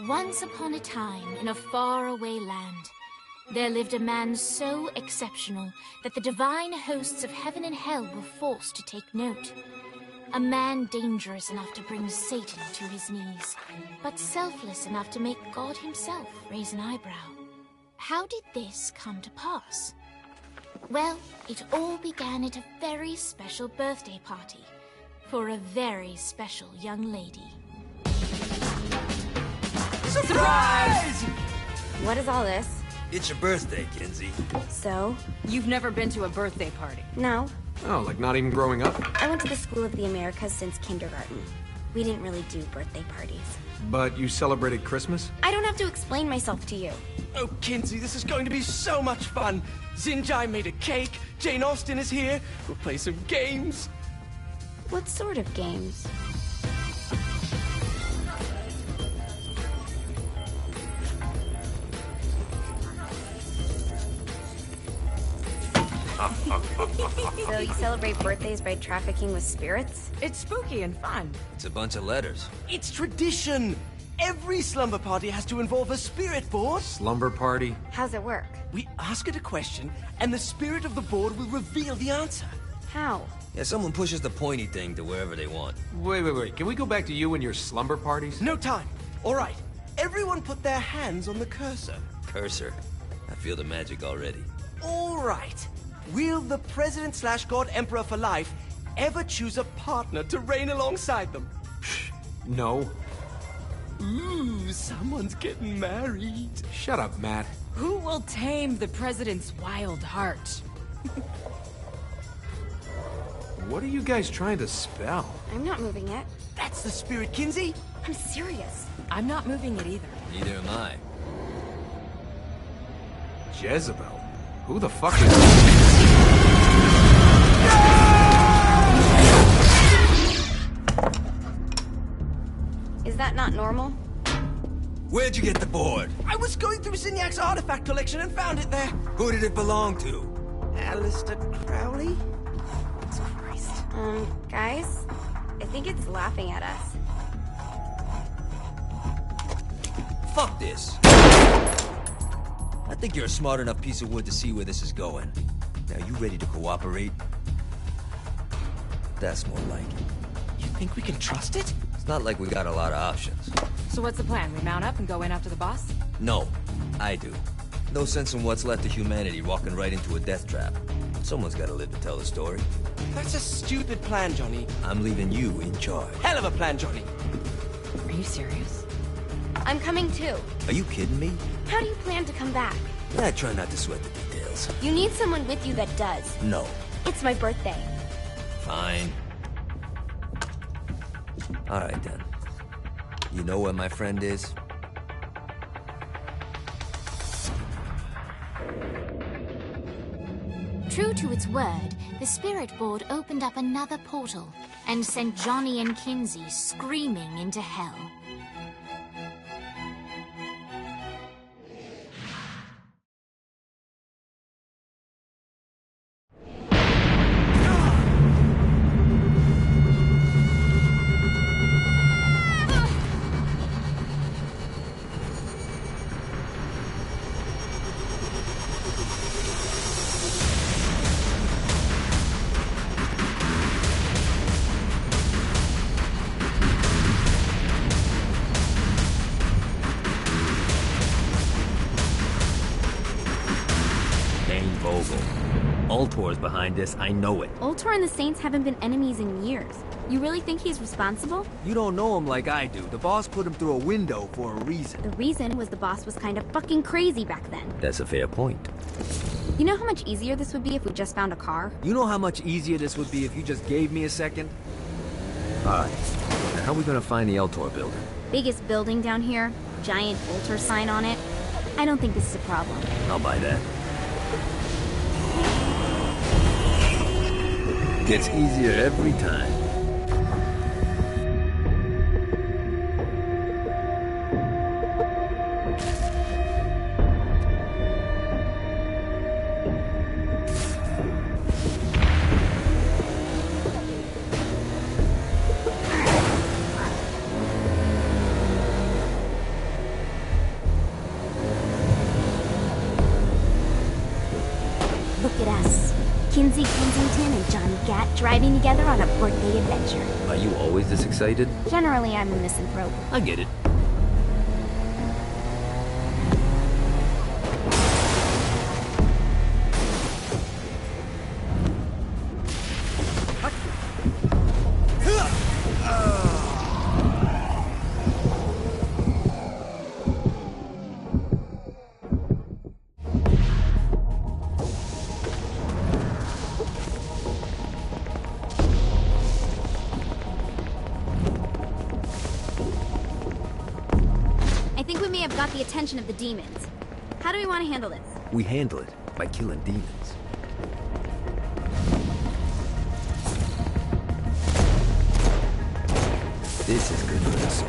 Once upon a time, in a faraway land, there lived a man so exceptional that the divine hosts of heaven and hell were forced to take note. A man dangerous enough to bring Satan to his knees, but selfless enough to make God himself raise an eyebrow. How did this come to pass? Well, it all began at a very special birthday party for a very special young lady. Surprise! What is all this? It's your birthday, Kinsey. So? You've never been to a birthday party? No. Oh, like not even growing up? I went to the School of the Americas since kindergarten. We didn't really do birthday parties. But you celebrated Christmas? I don't have to explain myself to you. Oh, Kinsey, this is going to be so much fun. Zinjai made a cake, Jane Austen is here, we'll play some games. What sort of games? So you celebrate birthdays by trafficking with spirits? It's spooky and fun. It's a bunch of letters. It's tradition. Every slumber party has to involve a spirit board. Slumber party? How's it work? We ask it a question, and the spirit of the board will reveal the answer. How? Yeah, someone pushes the pointy thing to wherever they want. Wait. Can we go back to you and your slumber parties? No time. All right. Everyone put their hands on the cursor. Cursor. I feel the magic already. All right. Will the President/God Emperor for life ever choose a partner to reign alongside them? No. Ooh, someone's getting married. Shut up, Matt. Who will tame the president's wild heart? What are you guys trying to spell? I'm not moving it. That's the spirit, Kinsey. I'm serious. I'm not moving it either. Neither am I. Jezebel? Who the fuck is... Is that not normal? Where'd you get the board? I was going through Zignac's artifact collection and found it there. Who did it belong to? Alistair Crowley? Christ. Guys? I think it's laughing at us. Fuck this. I think you're a smart enough piece of wood to see where this is going. Now, you ready to cooperate? That's more like it. You think we can trust it? It's not like we got a lot of options. So what's the plan? We mount up and go in after the boss? No, I do. No sense in what's left of humanity walking right into a death trap. Someone's gotta live to tell the story. That's a stupid plan, Johnny. I'm leaving you in charge. Hell of a plan, Johnny. Are you serious? I'm coming too. Are you kidding me? How do you plan to come back? I try not to sweat the details. You need someone with you that does. No. It's my birthday. Fine. Alright then. You know where my friend is? True to its word, the spirit board opened up another portal and sent Johnny and Kinsey screaming into hell. Ultor's behind this, I know it. Ultor and the Saints haven't been enemies in years. You really think he's responsible? You don't know him like I do. The boss put him through a window for a reason. The reason was the boss was kind of fucking crazy back then. That's a fair point. You know how much easier this would be if we just found a car? You know how much easier this would be if you just gave me a second? Alright. Now how are we gonna find the Ultor building? Biggest building down here, giant Ultor sign on it. I don't think this is a problem. I'll buy that. Gets easier every time. Look at us. Kinsey Kensington and Johnny Gat driving together on a birthday adventure. Are you always this excited? Generally, I'm a misanthrope. I get it. I think we may have got the attention of the demons. How do we want to handle this? We handle it by killing demons. This is good for the soul.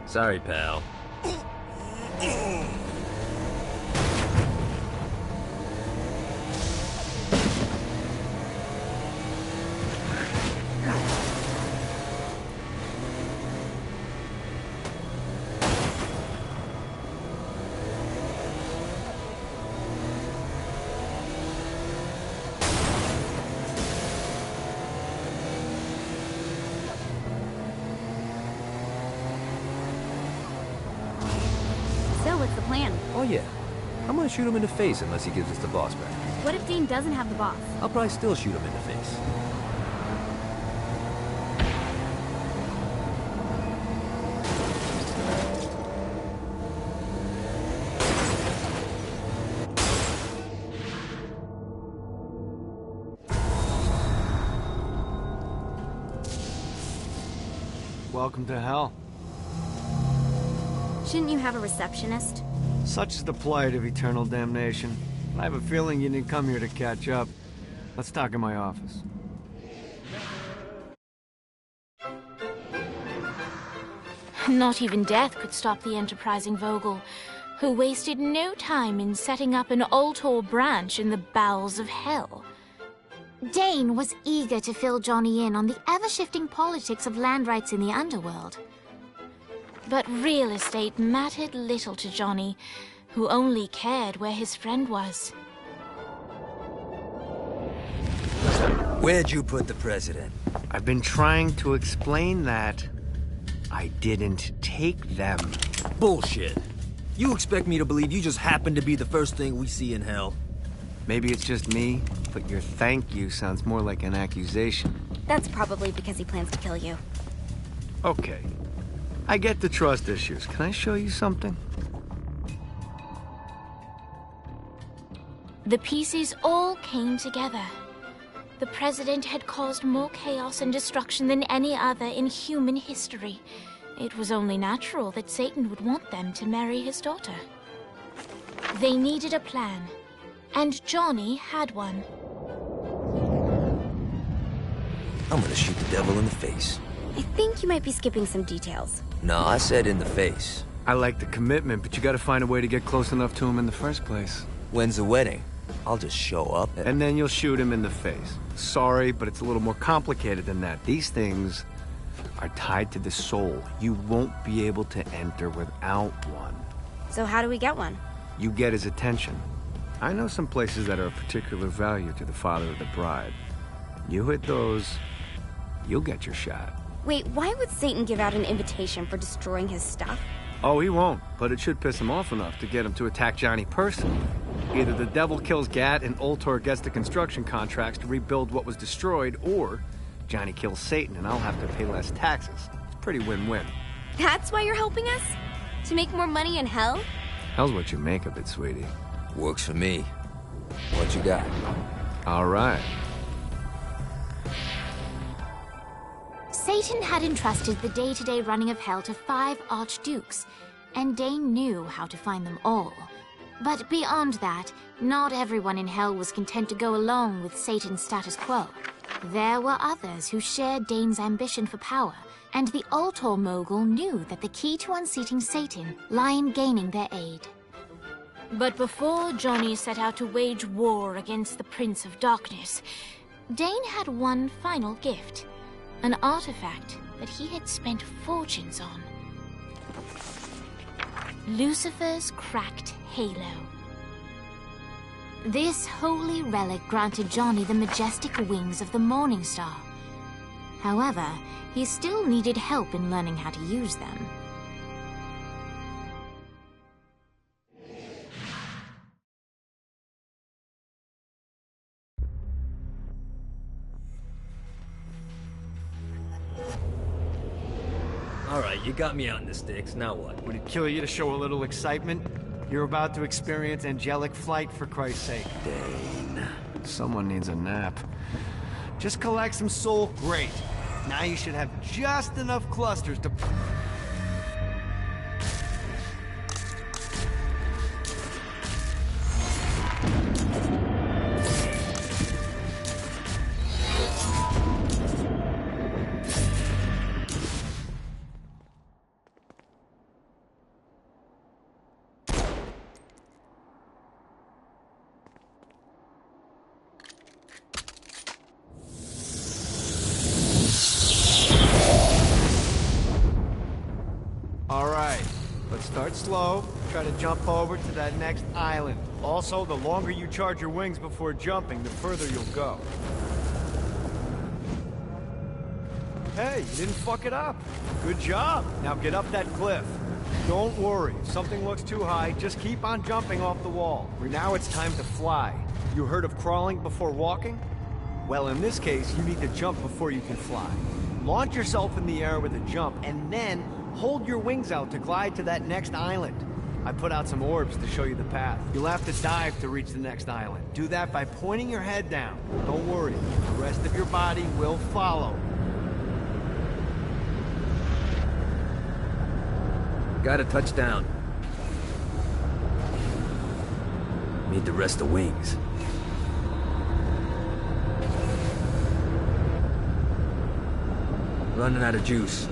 Sorry, pal. So, what's the plan? Oh yeah. I'm gonna shoot him in the face unless he gives us the boss back. What if Dean doesn't have the boss? I'll probably still shoot him in the face. Welcome to hell. Shouldn't you have a receptionist? Such is the plight of eternal damnation. I have a feeling you didn't come here to catch up. Let's talk in my office. Not even death could stop the enterprising Vogel, who wasted no time in setting up an Altor branch in the bowels of hell. Dane was eager to fill Johnny in on the ever-shifting politics of land rights in the underworld. But real estate mattered little to Johnny, who only cared where his friend was. Where'd you put the president? I've been trying to explain that. I didn't take them. Bullshit. You expect me to believe you just happened to be the first thing we see in hell? Maybe it's just me, but your thank you sounds more like an accusation. That's probably because he plans to kill you. Okay. I get the trust issues. Can I show you something? The pieces all came together. The president had caused more chaos and destruction than any other in human history. It was only natural that Satan would want them to marry his daughter. They needed a plan, and Johnny had one. I'm gonna shoot the devil in the face. I think you might be skipping some details. No, I said in the face. I like the commitment, but you gotta find a way to get close enough to him in the first place. When's the wedding? I'll just show up And then you'll shoot him in the face. Sorry, but it's a little more complicated than that. These things are tied to the soul. You won't be able to enter without one. So how do we get one? You get his attention. I know some places that are of particular value to the father of the bride. You hit those, you'll get your shot. Wait, why would Satan give out an invitation for destroying his stuff? Oh, he won't, but it should piss him off enough to get him to attack Johnny personally. Either the devil kills Gat and Ultor gets the construction contracts to rebuild what was destroyed, or Johnny kills Satan and I'll have to pay less taxes. It's pretty win-win. That's why you're helping us? To make more money in hell? Hell's what you make of it, sweetie. Works for me. What you got? All right. Satan had entrusted the day-to-day running of hell to 5 archdukes, and Dane knew how to find them all. But beyond that, not everyone in hell was content to go along with Satan's status quo. There were others who shared Dane's ambition for power, and the Ultor mogul knew that the key to unseating Satan lay in gaining their aid. But before Johnny set out to wage war against the Prince of Darkness, Dane had one final gift, an artifact that he had spent fortunes on. Lucifer's cracked halo. This holy relic granted Johnny the majestic wings of the Morning Star. However, he still needed help in learning how to use them. Alright, you got me out in the sticks, now what? Would it kill you to show a little excitement? You're about to experience angelic flight, for Christ's sake. Dane. Someone needs a nap. Just collect some soul, great. Now you should have just enough clusters to... Start slow, try to jump over to that next island. Also, the longer you charge your wings before jumping, the further you'll go. Hey, you didn't fuck it up. Good job. Now get up that cliff. Don't worry, if something looks too high, just keep on jumping off the wall. For now it's time to fly. You heard of crawling before walking? Well, in this case, you need to jump before you can fly. Launch yourself in the air with a jump, and then hold your wings out to glide to that next island. I put out some orbs to show you the path. You'll have to dive to reach the next island. Do that by pointing your head down. Don't worry, the rest of your body will follow. Got a touchdown. Need the rest of wings. Running out of juice.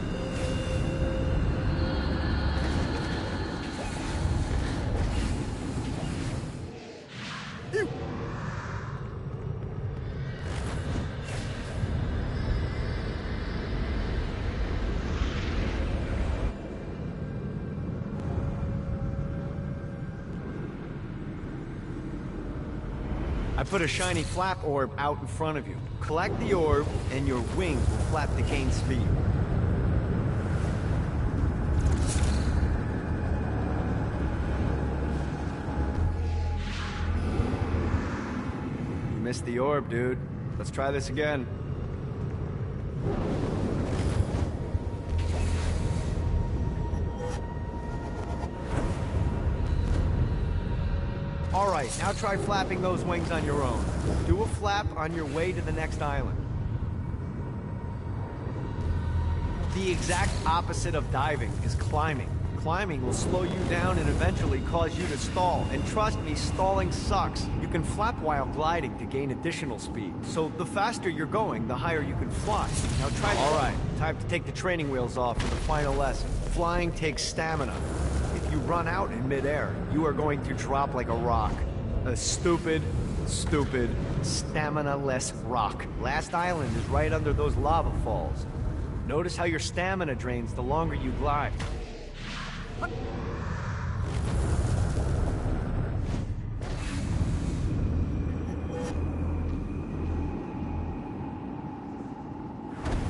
I put a shiny flap orb out in front of you. Collect the orb, and your wings will flap to gain speed. You missed the orb, dude. Let's try this again. Alright, now try flapping those wings on your own. Do a flap on your way to the next island. The exact opposite of diving is climbing. Climbing will slow you down and eventually cause you to stall. And trust me, stalling sucks. You can flap while gliding to gain additional speed. So the faster you're going, the higher you can fly. Now try... Alright, time to take the training wheels off for the final lesson. Flying takes stamina. If you run out in midair, you are going to drop like a rock. A stupid, stamina-less rock. Last island is right under those lava falls. Notice how your stamina drains the longer you glide.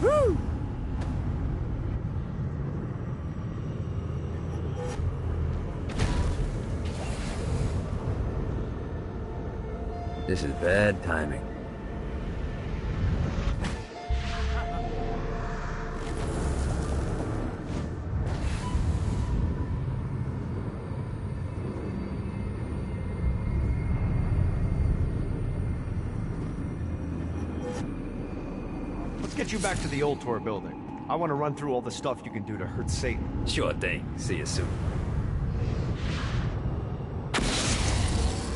Woo! This is bad timing. Let's get you back to the old tour building. I want to run through all the stuff you can do to hurt Satan. Sure thing. See you soon.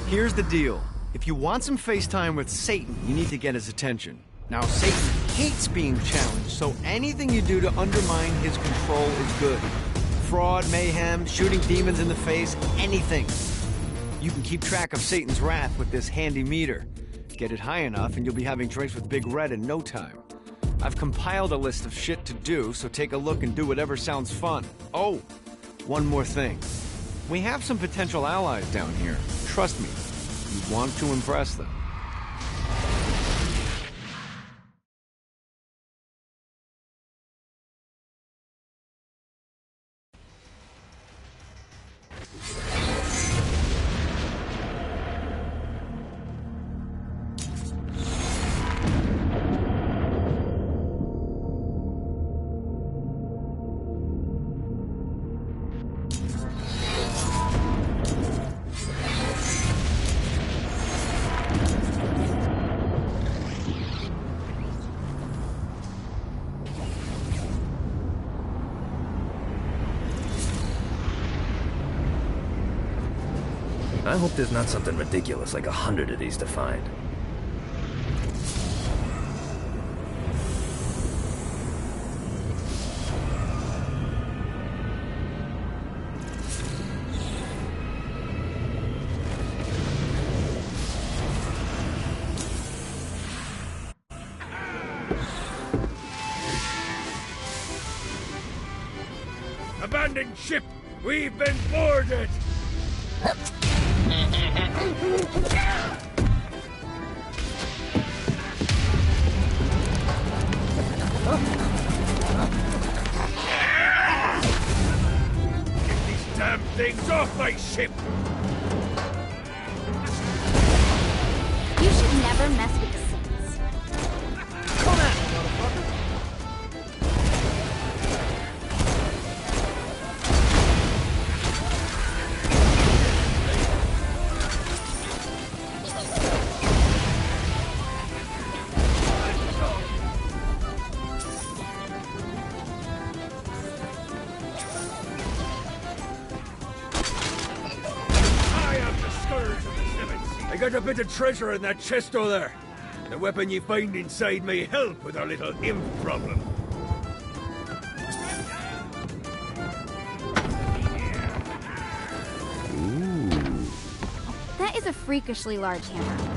Here's the deal. If you want some FaceTime with Satan, you need to get his attention. Now, Satan hates being challenged, so anything you do to undermine his control is good. Fraud, mayhem, shooting demons in the face, anything. You can keep track of Satan's wrath with this handy meter. Get it high enough and you'll be having drinks with Big Red in no time. I've compiled a list of shit to do, so take a look and do whatever sounds fun. Oh, one more thing. We have some potential allies down here. Trust me, you want to impress them. I hope there's not something ridiculous like 100 of these to find. Abandoned ship! We've been boarded! Get these damn things off my ship! You should never mess with the Saints. Come at me, motherfucker! I got a bit of treasure in that chest over there. The weapon you find inside may help with our little imp problem. Ooh. That is a freakishly large hammer.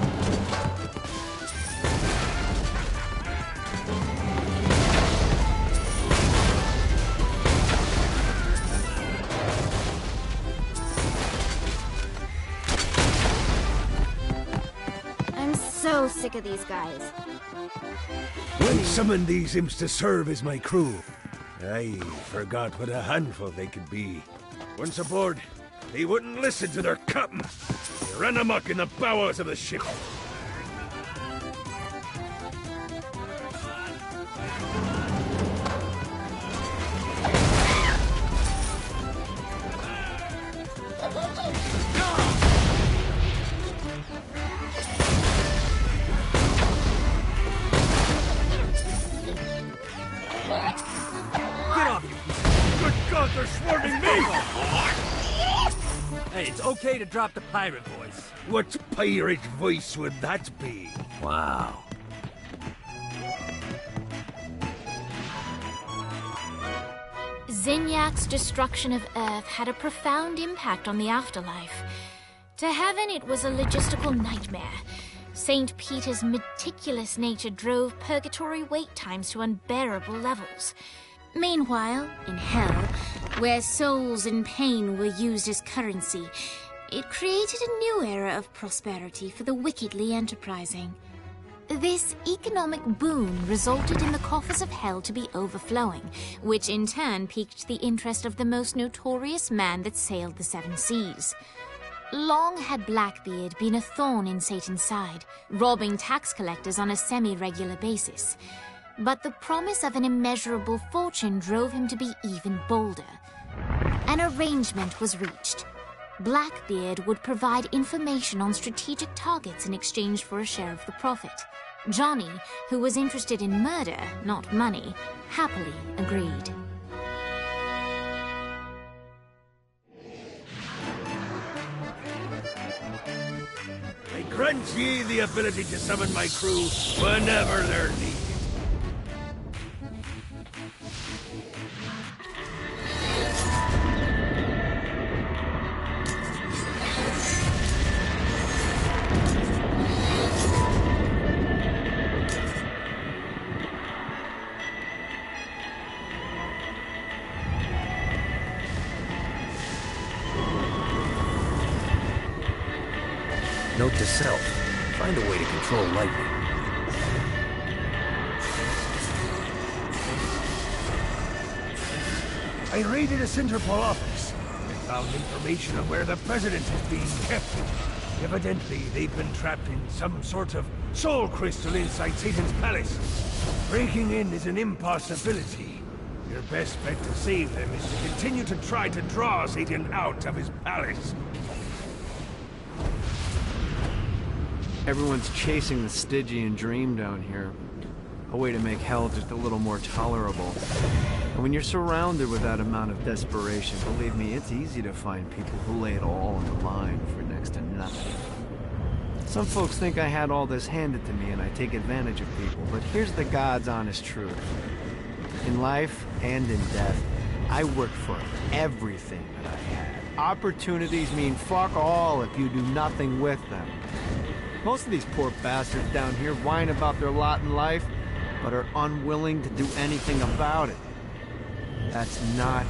So sick of these guys. When summoned these imps to serve as my crew, I forgot what a handful they could be. Once aboard, they wouldn't listen to their captain. They ran amok in the bowels of the ship. They're swarming me! Hey, it's okay to drop the pirate voice. What pirate voice would that be? Wow. Zinyak's destruction of Earth had a profound impact on the afterlife. To Heaven, it was a logistical nightmare. St. Peter's meticulous nature drove purgatory wait times to unbearable levels. Meanwhile, in Hell, where souls in pain were used as currency, it created a new era of prosperity for the wickedly enterprising. This economic boon resulted in the coffers of Hell to be overflowing, which in turn piqued the interest of the most notorious man that sailed the seven seas. Long had Blackbeard been a thorn in Satan's side, robbing tax collectors on a semi-regular basis. But the promise of an immeasurable fortune drove him to be even bolder. An arrangement was reached. Blackbeard would provide information on strategic targets in exchange for a share of the profit. Johnny, who was interested in murder, not money, happily agreed. I grant ye the ability to summon my crew whenever they're needed. Note to self, find a way to control lightning. I raided a Interpol office and found information on where the president is being kept. Evidently, they've been trapped in some sort of soul crystal inside Satan's palace. Breaking in is an impossibility. Your best bet to save them is to continue to try to draw Satan out of his palace. Everyone's chasing the Stygian dream down here. A way to make hell just a little more tolerable. And when you're surrounded with that amount of desperation, believe me, it's easy to find people who lay it all on the line for next to nothing. Some folks think I had all this handed to me and I take advantage of people, but here's the God's honest truth. In life and in death, I worked for everything that I had. Opportunities mean fuck all if you do nothing with them. Most of these poor bastards down here whine about their lot in life, but are unwilling to do anything about it. That's not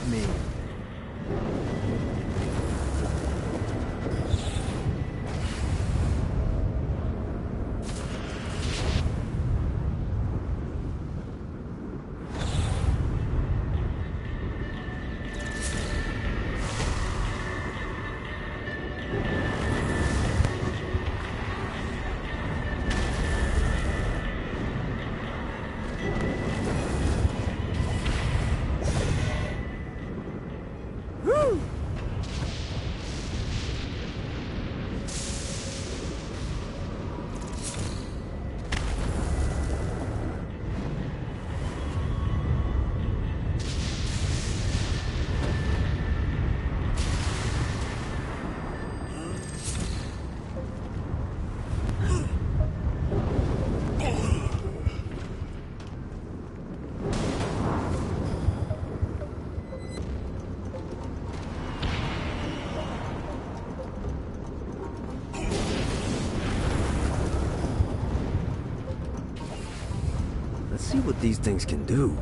me. Let's see what these things can do.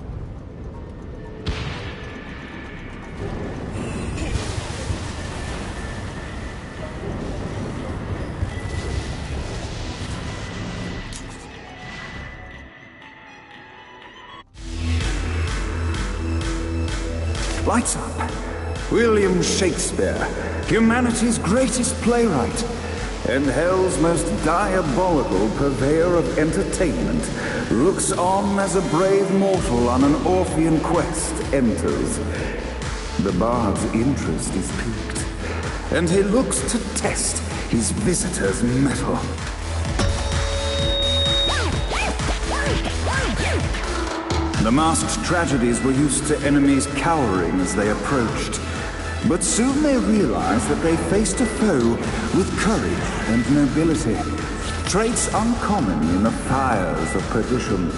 Lights up. William Shakespeare, humanity's greatest playwright, and hell's most diabolical purveyor of entertainment, looks on as a brave mortal on an Orphean quest enters. The bard's interest is piqued, and he looks to test his visitor's mettle. The masked tragedies were used to enemies cowering as they approached. But soon they realized that they faced a foe with courage and nobility, traits uncommon in the fires of perdition.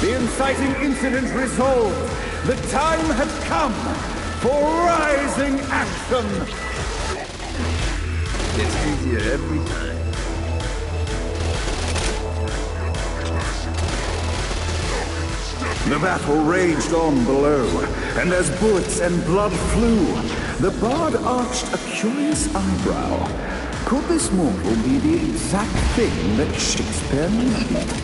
The inciting incident resolved. The time had come for rising action. Gets easier every time. The battle raged on below, and as bullets and blood flew, the bard arched a curious eyebrow. Could this mortal be the exact thing that Shakespeare needed?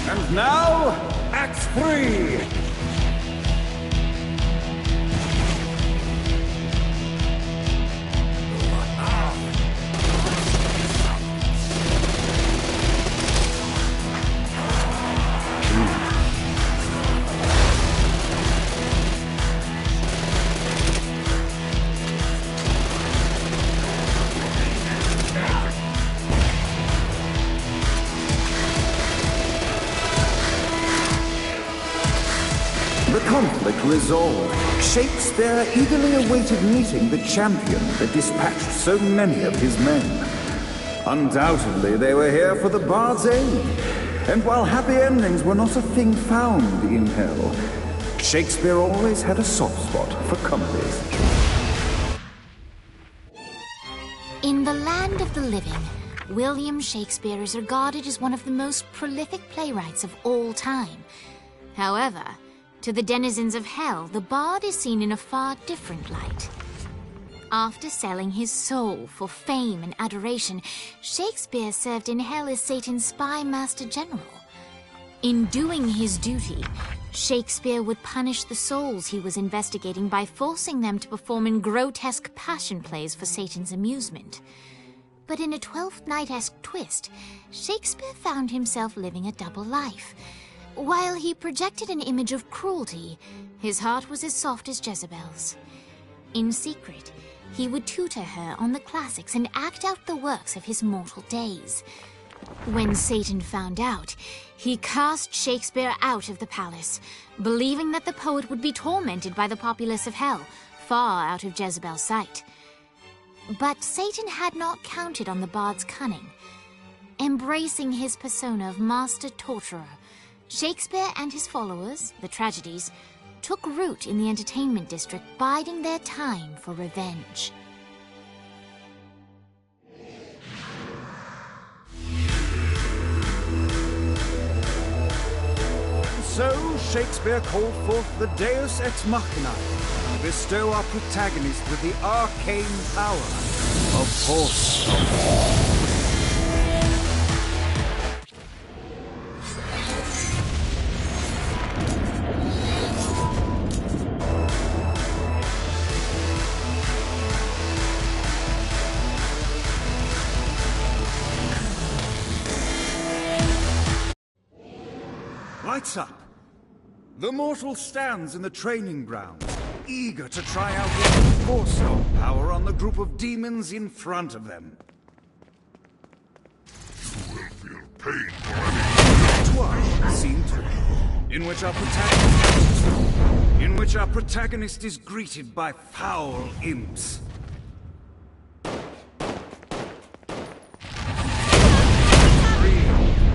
And now, Act 3! The conflict resolved, Shakespeare eagerly awaited meeting the champion that dispatched so many of his men. Undoubtedly, they were here for the bard's aid, and while happy endings were not a thing found in hell, Shakespeare always had a soft spot for comedies. In the land of the living, William Shakespeare is regarded as one of the most prolific playwrights of all time. However, to the denizens of hell, the bard is seen in a far different light. After selling his soul for fame and adoration, Shakespeare served in hell as Satan's spy master general. In doing his duty, Shakespeare would punish the souls he was investigating by forcing them to perform in grotesque passion plays for Satan's amusement. But in a Twelfth Night-esque twist, Shakespeare found himself living a double life. While he projected an image of cruelty, his heart was as soft as Jezebel's. In secret, he would tutor her on the classics and act out the works of his mortal days. When Satan found out, he cast Shakespeare out of the palace, believing that the poet would be tormented by the populace of hell, far out of Jezebel's sight. But Satan had not counted on the bard's cunning. Embracing his persona of master torturer, Shakespeare and his followers, the tragedies, took root in the entertainment district, biding their time for revenge. And so, Shakespeare called forth the Deus Ex Machina to bestow our protagonist with the arcane power of force. Lights up. The mortal stands in the training ground, eager to try out his force power on the group of demons in front of them. You will feel pain for Act 1, Scene 2, in which our protagonist is greeted by foul imps.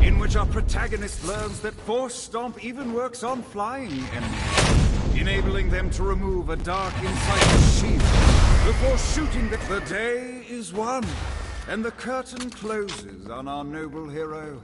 In which our protagonist learns that Force Stomp even works on flying enemies, enabling them to remove a dark insider's shield before shooting the day is won, and the curtain closes on our noble hero.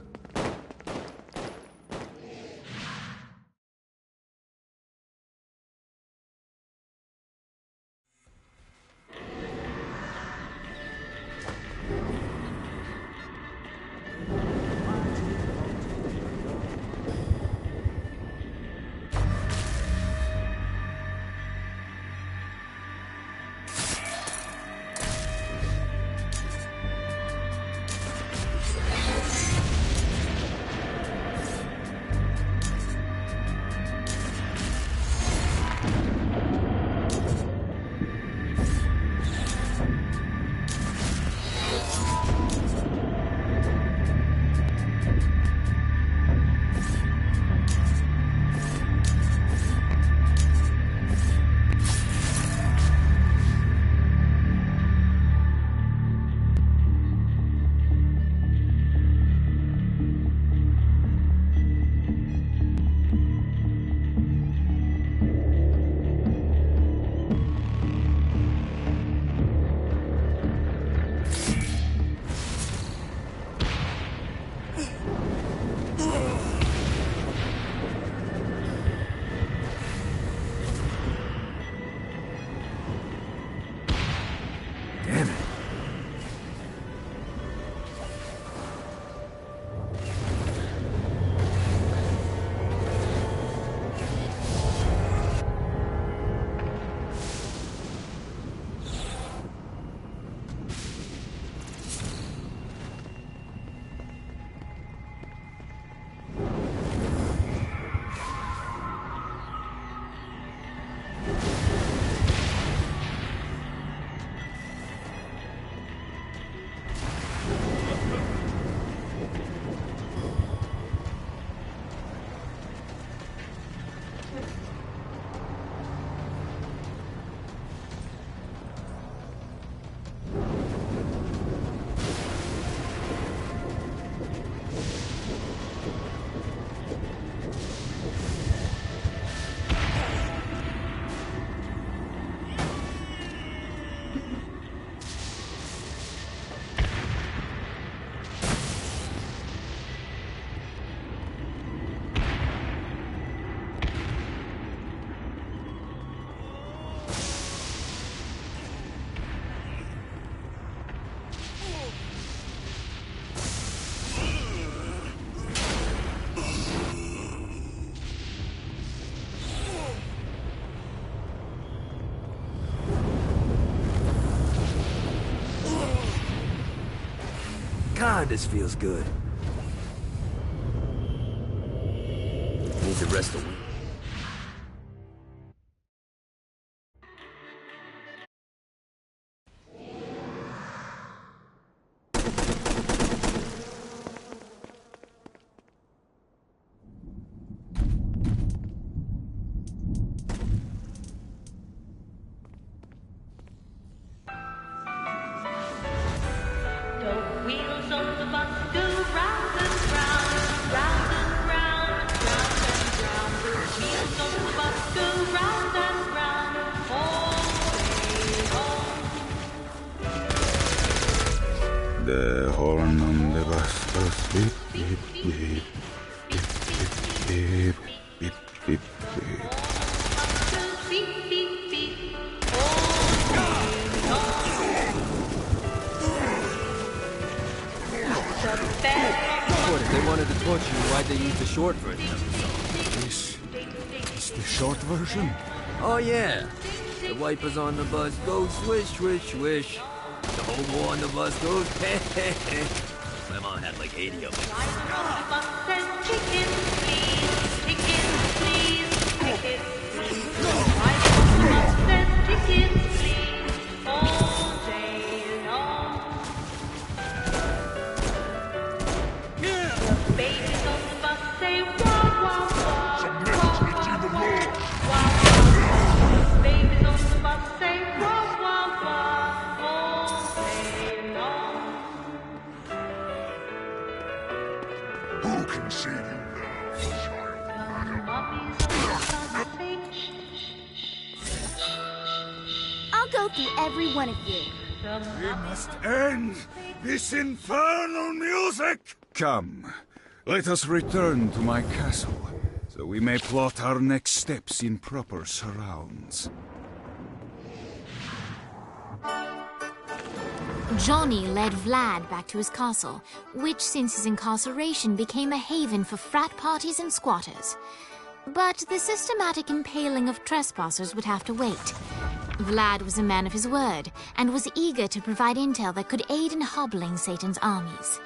God, this feels good. Need to rest a week. The horn on the bus goes beep, beep, beep, beep, beep, beep, beep, beep. What, if they wanted to torture you, why'd they use the short version of the song? This is the short version? Oh, yeah. The wipers on the bus go swish, swish, swish. The hobo on the bus goes hey, hey, hey. My mom had like 80 of them. Who can save you now, I'll go through every one of you. We must end this infernal music! Come, let us return to my castle, so we may plot our next steps in proper surrounds. Johnny led Vlad back to his castle, which since his incarceration became a haven for frat parties and squatters. But the systematic impaling of trespassers would have to wait. Vlad was a man of his word, and was eager to provide intel that could aid in hobbling Satan's armies.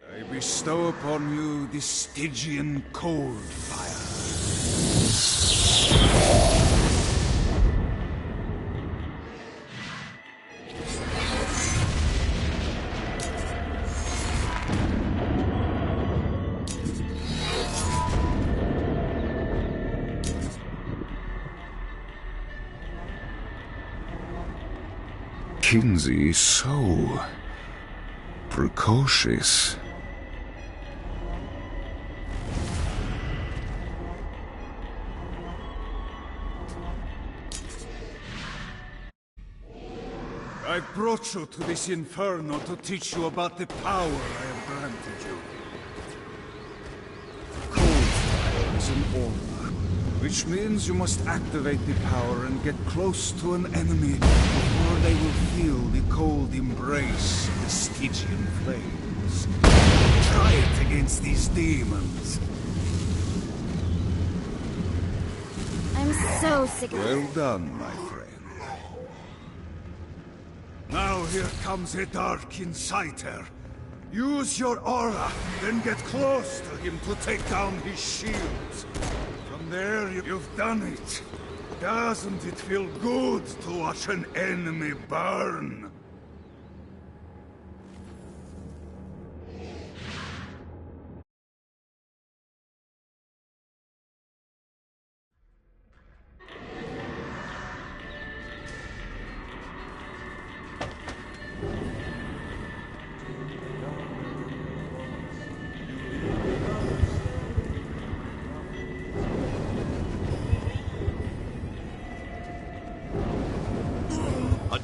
I bestow upon you the Stygian cold fire. Kinsey is so precocious. I brought you to this inferno to teach you about the power I have granted you. Cold fire is an aura, which means you must activate the power and get close to an enemy before they will feel the cold embrace of the Stygian flames. Try it against these demons. I'm so sick of Well done, my friend. Now here comes a dark inciter. Use your aura, then get close to him to take down his shields. From there, you've done it. Doesn't it feel good to watch an enemy burn?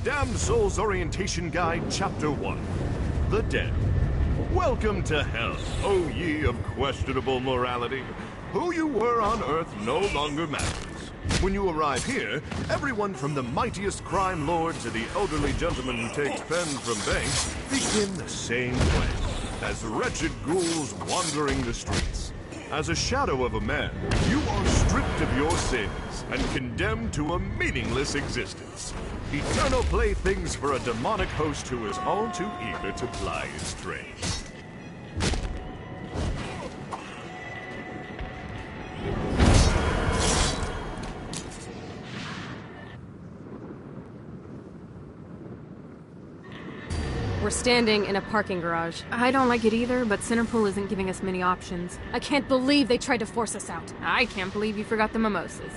Damned Souls Orientation Guide, Chapter 1. The Dead. Welcome to Hell, O ye of questionable morality. Who you were on Earth no longer matters. When you arrive here, everyone from the mightiest crime lord to the elderly gentleman who takes pens from banks begin the same way, as wretched ghouls wandering the streets. As a shadow of a man, you are stripped of your sins and condemned to a meaningless existence. Eternal playthings for a demonic host who is all too eager to ply its trade. We're standing in a parking garage. I don't like it either, but Centerpool isn't giving us many options. I can't believe they tried to force us out. I can't believe you forgot the mimosas.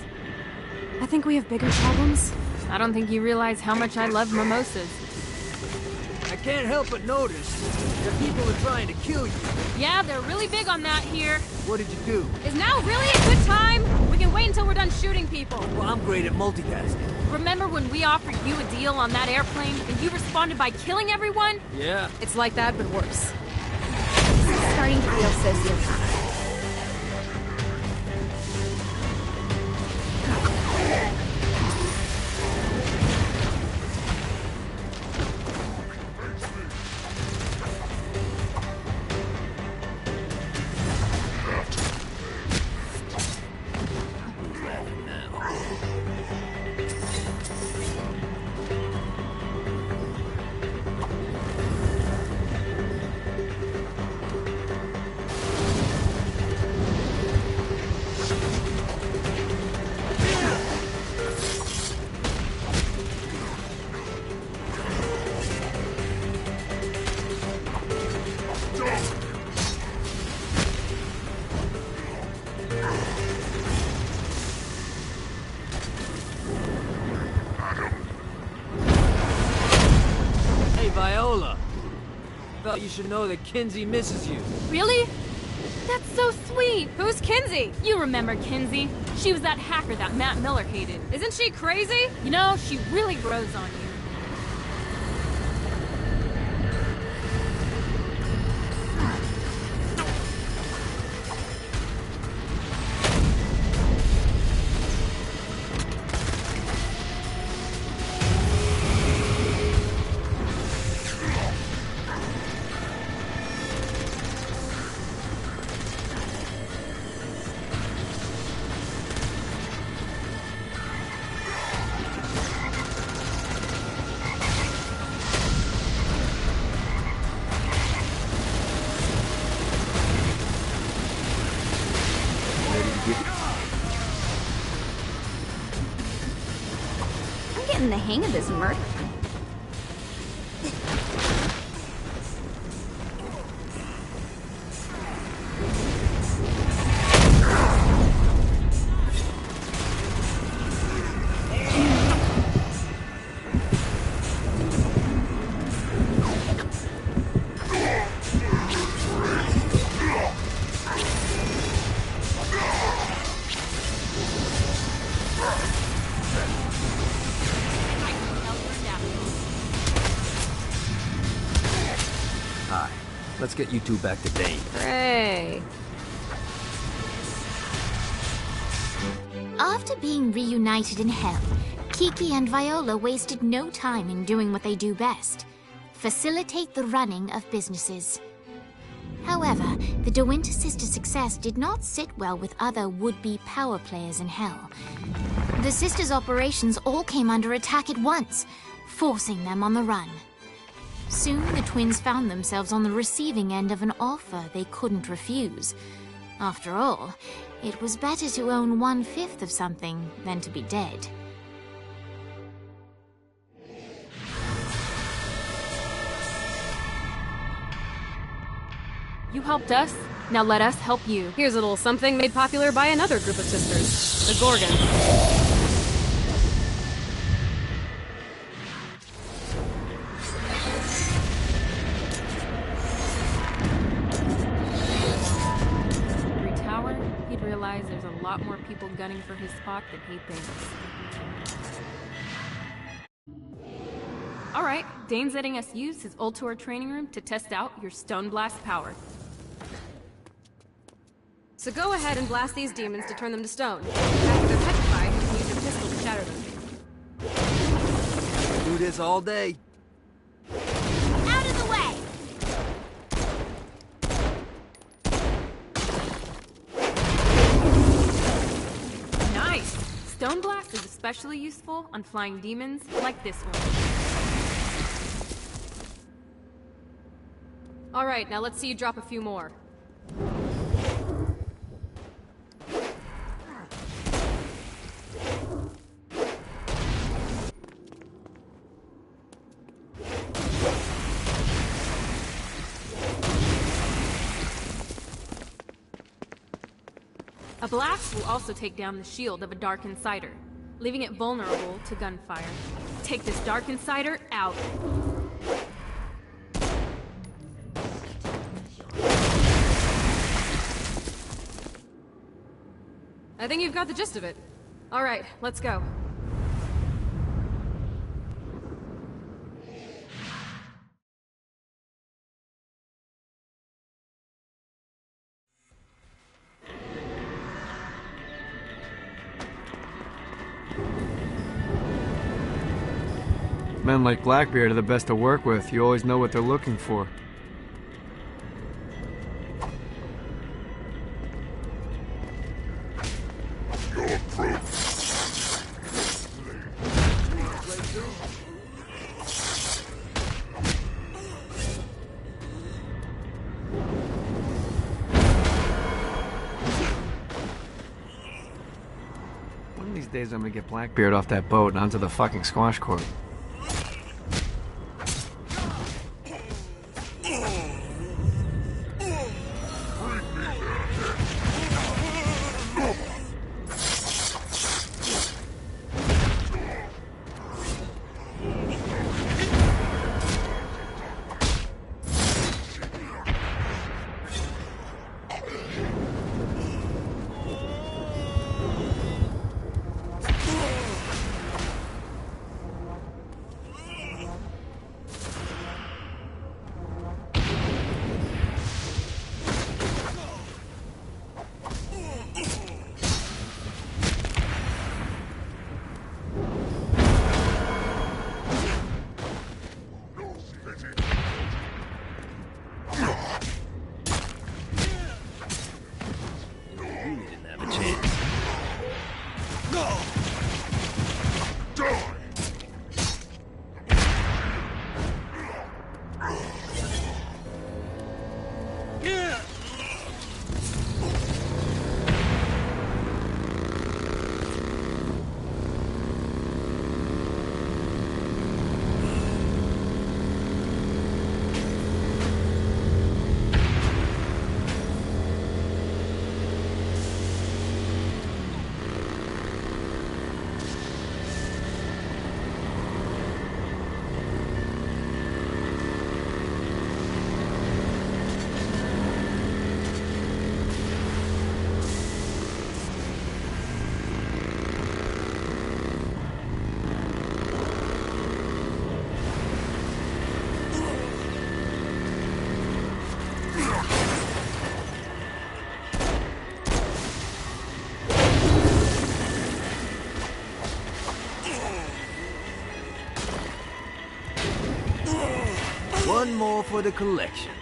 I think we have bigger problems. I don't think you realize how much I love mimosas. I can't help but notice that people are trying to kill you. Yeah, they're really big on that here. What did you do? Is now really a good time? We can wait until we're done shooting people. Well, I'm great at multitasking. Remember when we offered you a deal on that airplane and you responded by killing everyone? Yeah. It's like that, but worse. This is starting to feel sociopathic. Viola! Thought you should know that Kinsey misses you. Really? That's so sweet! Who's Kinsey? You remember Kinsey. She was that hacker that Matt Miller hated. Isn't she crazy? You know, she really grows on you. I'm getting the hang of this murder. Hi. Let's get you two back to Dane. Hooray. After being reunited in hell, Kiki and Viola wasted no time in doing what they do best: facilitate the running of businesses. However, the De Winter sisters' success did not sit well with other would-be power players in hell. The sisters' operations all came under attack at once, forcing them on the run. Soon, the twins found themselves on the receiving end of an offer they couldn't refuse. After all, it was better to own 1/5 of something than to be dead. You helped us, now let us help you. Here's a little something made popular by another group of sisters, the Gorgons. He'd realize there's a lot more people gunning for his spot than he thinks. Alright, Dane's letting us use his Ultor training room to test out your Stone Blast power. So go ahead and blast these demons to turn them to stone. After they're petrified, you can use your pistol to shatter them. Do this all day. Out of the way! Nice! Stone especially useful on flying demons like this one. Alright, now let's see you drop a few more. A blast will also take down the shield of a Dark Insider, leaving it vulnerable to gunfire. Take this Dark Insider out. I think you've got the gist of it. Alright, let's go. Men like Blackbeard are the best to work with. You always know what they're looking for. Your proof. One of these days I'm gonna get Blackbeard off that boat and onto the fucking squash court. One more for the collection.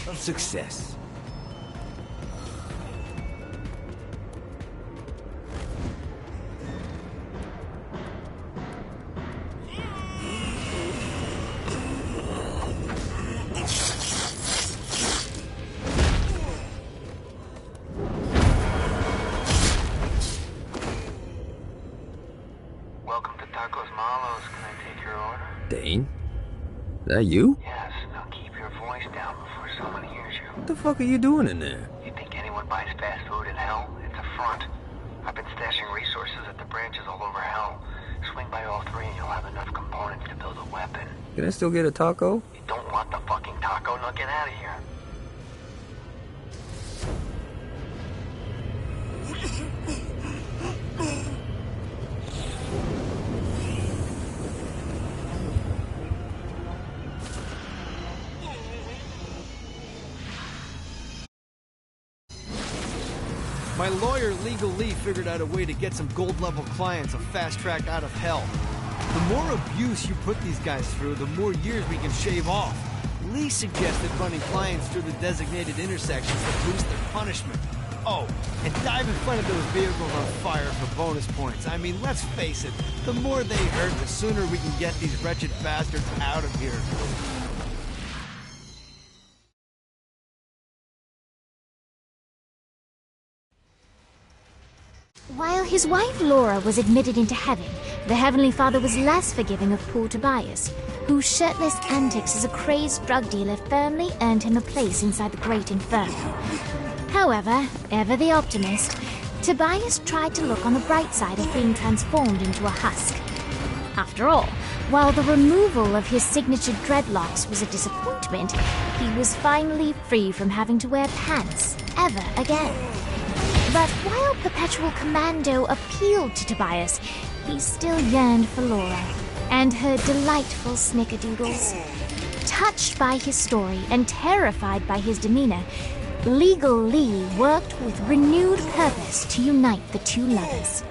of success. Welcome to Tacos Malos. Can I take your order? Dane? Is that you? Yes. Now keep your voice down before someone hears you. What the fuck are you doing in there? You think anyone buys fast food in hell? It's a front. I've been stashing resources at the branches all over hell. Swing by all three and you'll have enough components to build a weapon. Can I still get a taco? You don't want the fucking taco? Now get out of here. My lawyer, Legal Lee, figured out a way to get some gold-level clients a fast track out of hell. The more abuse you put these guys through, the more years we can shave off. Lee suggested running clients through the designated intersections to boost their punishment. Oh, and dive in front of those vehicles on fire for bonus points. I mean, let's face it, the more they hurt, the sooner we can get these wretched bastards out of here. While his wife Laura was admitted into heaven, the Heavenly Father was less forgiving of poor Tobias, whose shirtless antics as a crazed drug dealer firmly earned him a place inside the Great Inferno. However, ever the optimist, Tobias tried to look on the bright side of being transformed into a husk. After all, while the removal of his signature dreadlocks was a disappointment, he was finally free from having to wear pants ever again. But while Perpetual Commando appealed to Tobias, he still yearned for Laura and her delightful snickerdoodles. Touched by his story and terrified by his demeanor, Legal Lee worked with renewed purpose to unite the two lovers.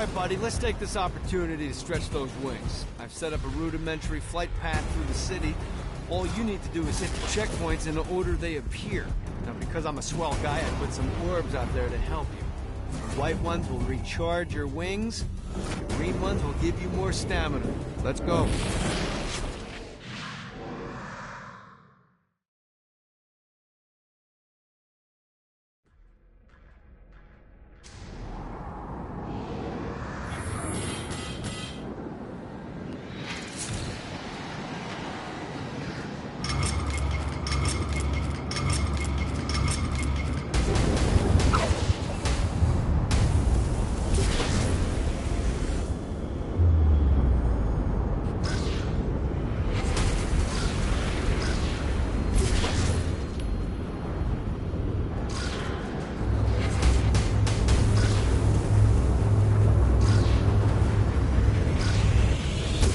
Alright, buddy, let's take this opportunity to stretch those wings. I've set up a rudimentary flight path through the city. All you need to do is hit the checkpoints in the order they appear. Now, because I'm a swell guy, I put some orbs out there to help you. The white ones will recharge your wings. The green ones will give you more stamina. Let's go.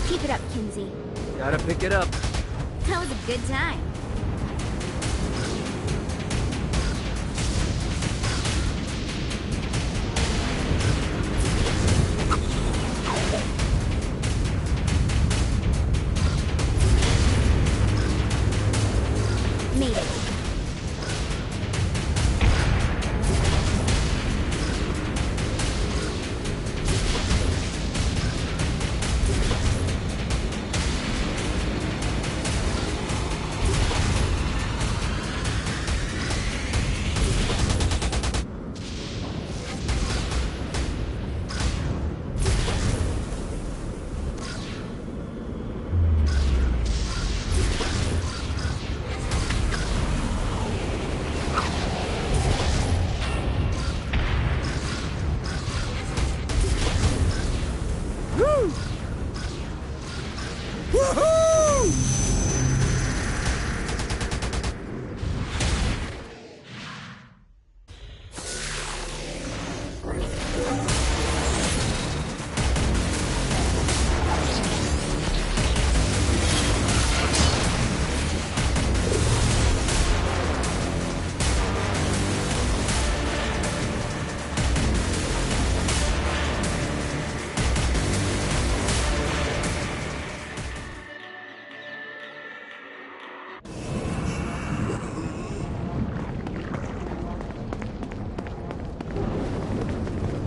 Keep it up, Kinsey. Gotta pick it up. That was a good time. Made it.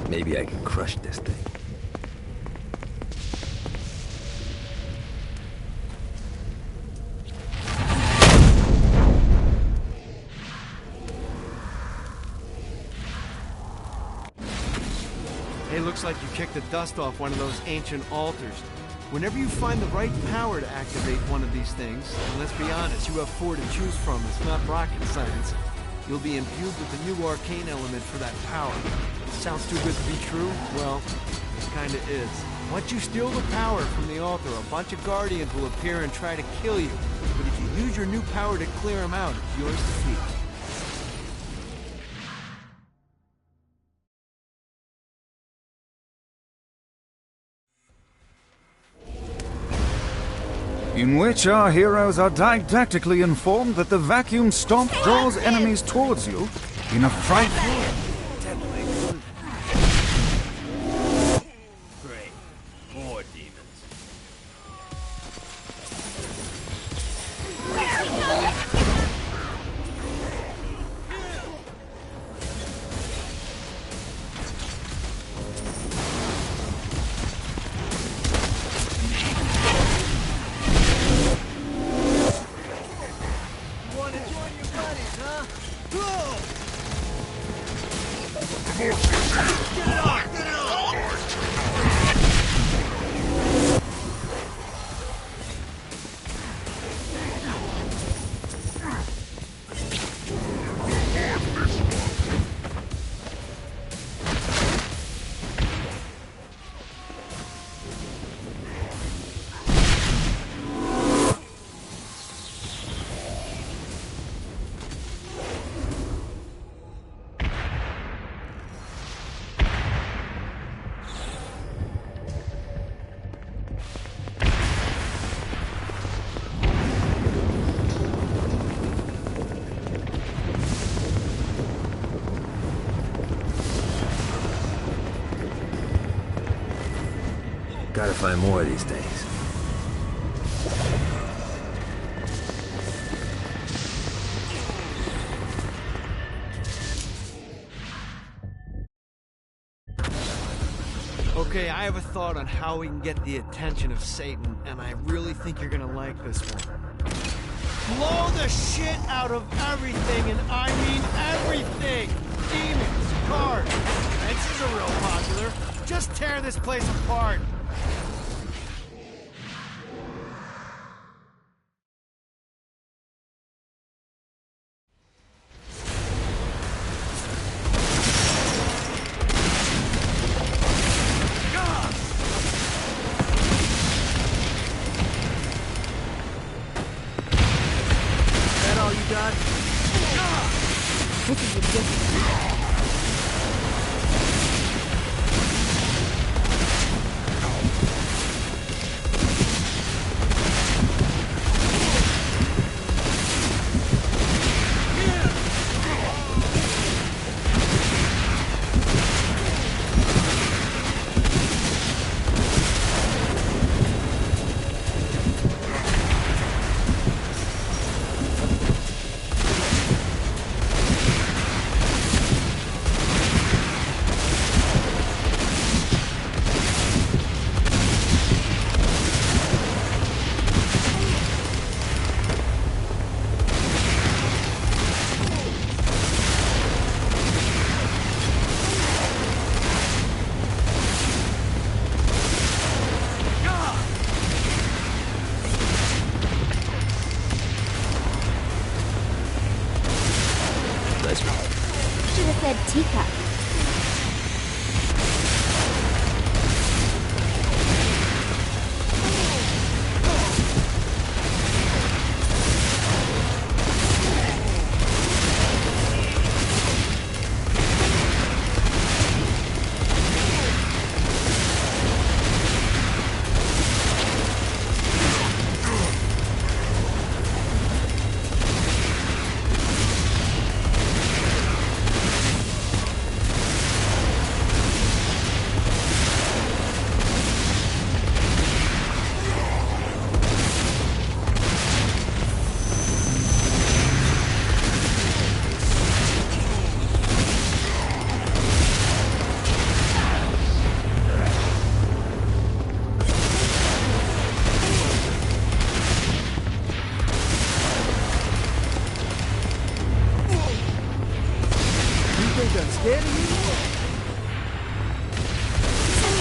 Maybe I can crush this thing. Hey, looks like you kicked the dust off one of those ancient altars. Whenever you find the right power to activate one of these things, and let's be honest, you have 4 to choose from, it's not rocket science, you'll be imbued with a new arcane element for that power. Sounds too good to be true? Well, it kinda is. Once you steal the power from the altar, a bunch of Guardians will appear and try to kill you. But if you use your new power to clear them out, it's yours to keep. In which our heroes are didactically informed that the vacuum stomp draws enemies towards you in a frightful... Great. More demons. Gotta find more of these things. Okay, I have a thought on how we can get the attention of Satan, and I really think you're gonna like this one. Blow the shit out of everything, and I mean everything! Demons, cars, fences are real popular. Just tear this place apart. This is ridiculous. Should have said teacup.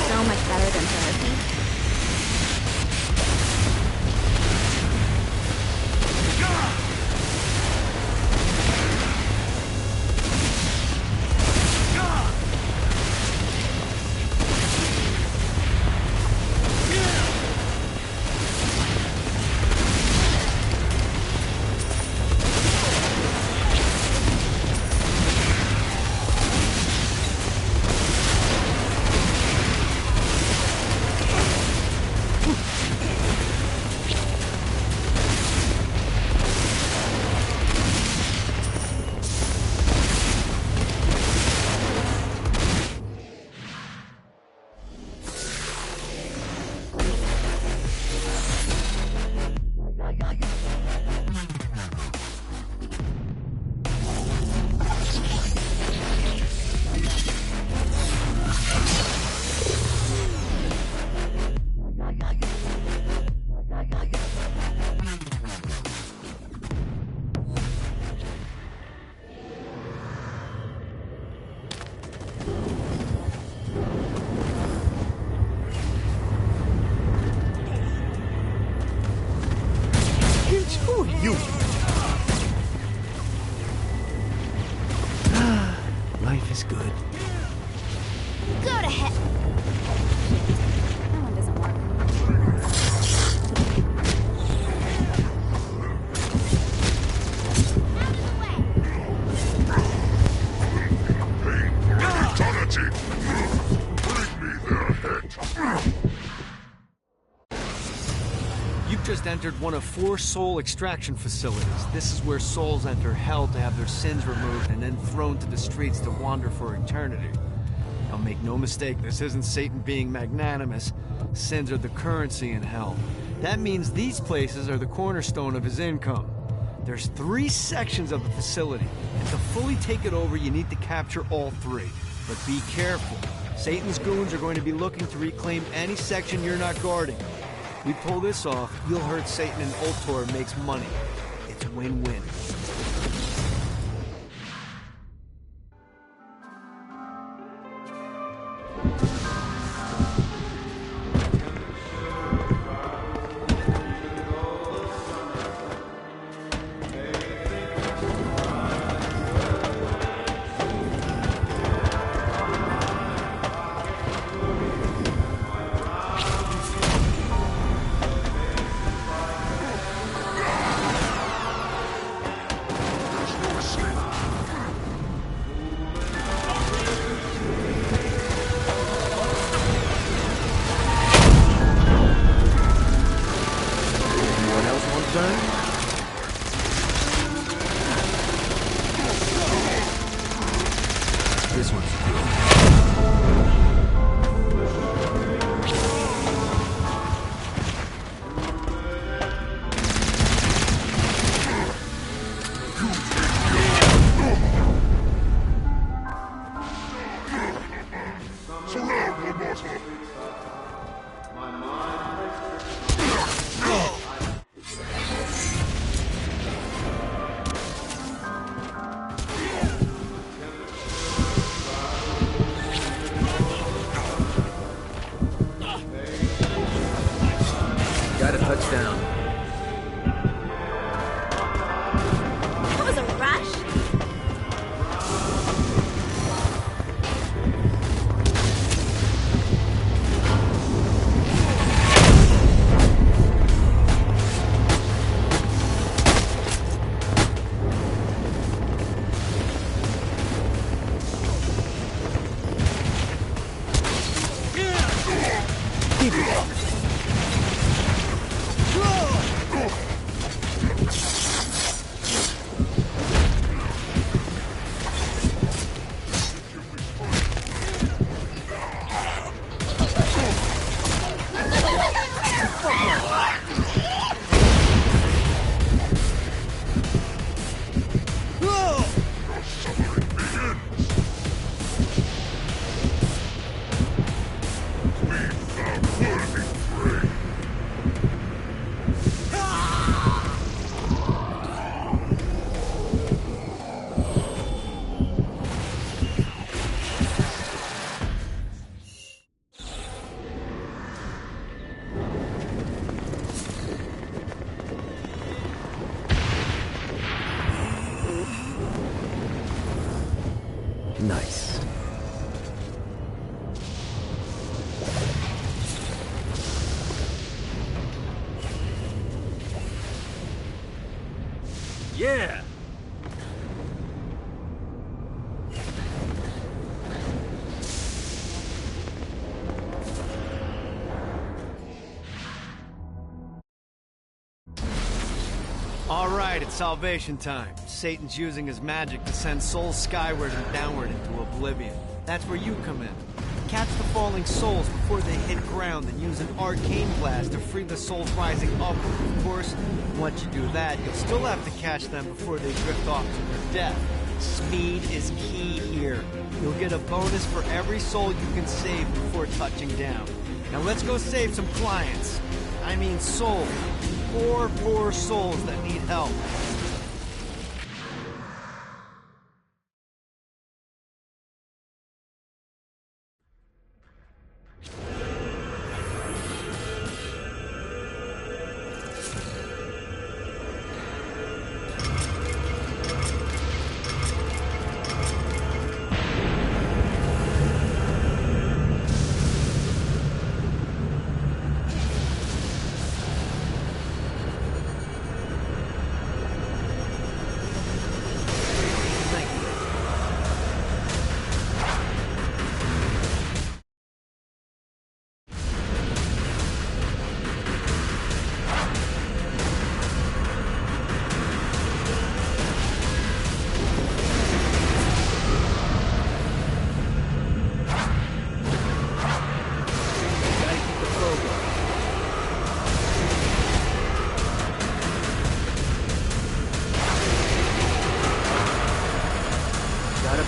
So much better than therapy. Who are you? Life is good. Go to heck. That one doesn't work. Brutality! Bring me their head! You've just entered one of 4 soul extraction facilities. This is where souls enter hell to have their sins removed and then thrown to the streets to wander for eternity. Now make no mistake, this isn't Satan being magnanimous. Sins are the currency in hell. That means these places are the cornerstone of his income. There's 3 sections of the facility, and to fully take it over, you need to capture all 3. But be careful. Satan's goons are going to be looking to reclaim any section you're not guarding. We pull this off, you'll hurt Satan and Ultor makes money. It's win-win. This one's got a touchdown. What was a rush? Keep it up. Nice. Yeah! All right, it's salvation time. Satan's using his magic to send souls skyward and downward into oblivion. That's where you come in. Catch the falling souls before they hit ground and use an arcane blast to free the souls rising upward. Of course, once you do that, you'll still have to catch them before they drift off to their death. Speed is key here. You'll get a bonus for every soul you can save before touching down. Now let's go save some clients. I mean souls. Poor souls that need help.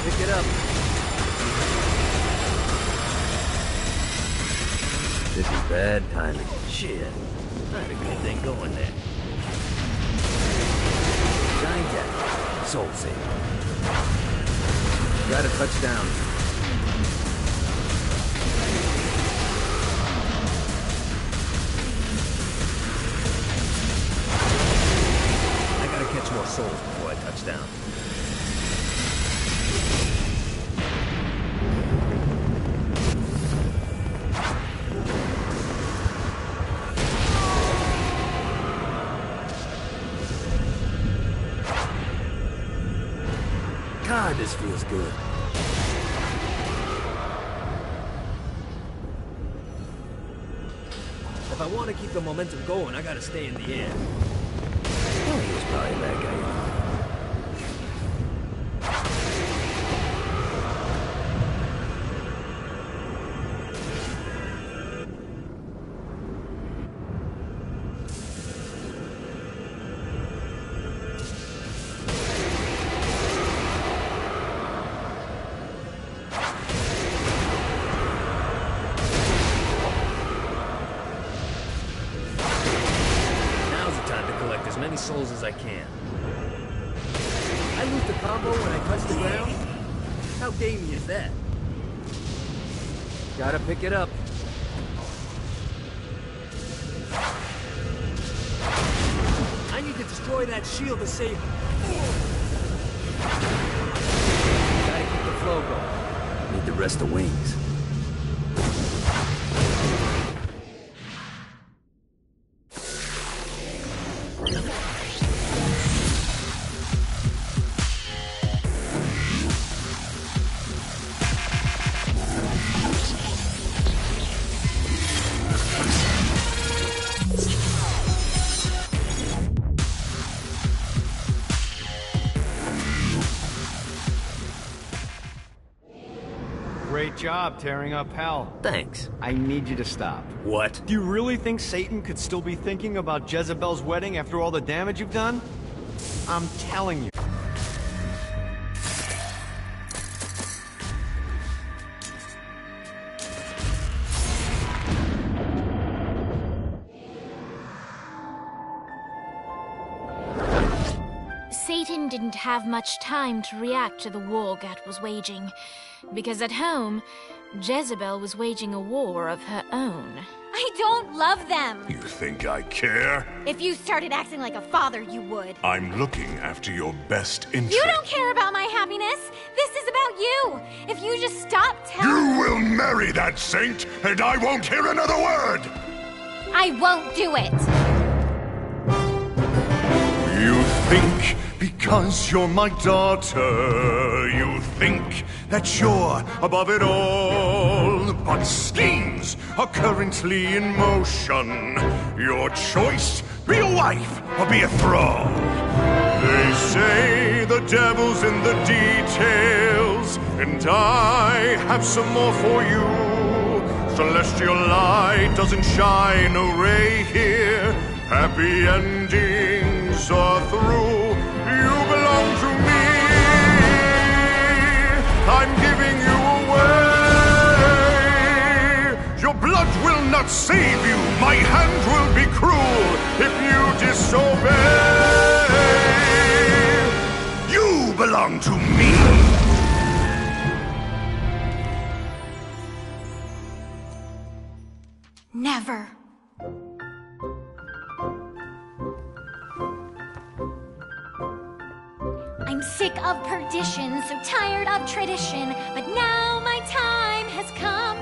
pick it up. This is bad timing. Shit. I had a good thing going there. Giant Jack. Soul save. Got a touchdown. I gotta catch more souls before I touch down. God, this feels good. If I want to keep the momentum going, I gotta stay in the air. Oh, he was probably a bad guy. As many souls as I can. I lose the combo when I touch the ground? How gamey is that? Gotta pick it up. I need to destroy that shield to save him. Gotta keep the flow going. Need the rest of wings. Great job tearing up hell. Thanks. I need you to stop. What? Do you really think Satan could still be thinking about Jezebel's wedding after all the damage you've done? I'm telling you. Satan didn't have much time to react to the war Gat was waging, because at home, Jezebel was waging a war of her own. I don't love them! You think I care? If you started acting like a father, you would. I'm looking after your best interest. You don't care about my happiness! This is about you! If you just stop telling— You will marry that saint, and I won't hear another word! I won't do it! You think because you're my daughter, you think that you're above it all. But schemes are currently in motion. Your choice, be a wife or be a thrall. They say the devil's in the details, and I have some more for you. Celestial light doesn't shine a ray here. Happy endings are through. You belong to me. I'm giving you away. Your blood will not save you. My hand will be cruel if you disobey. You belong to me. Never. I'm sick of perdition, so tired of tradition, but now my time has come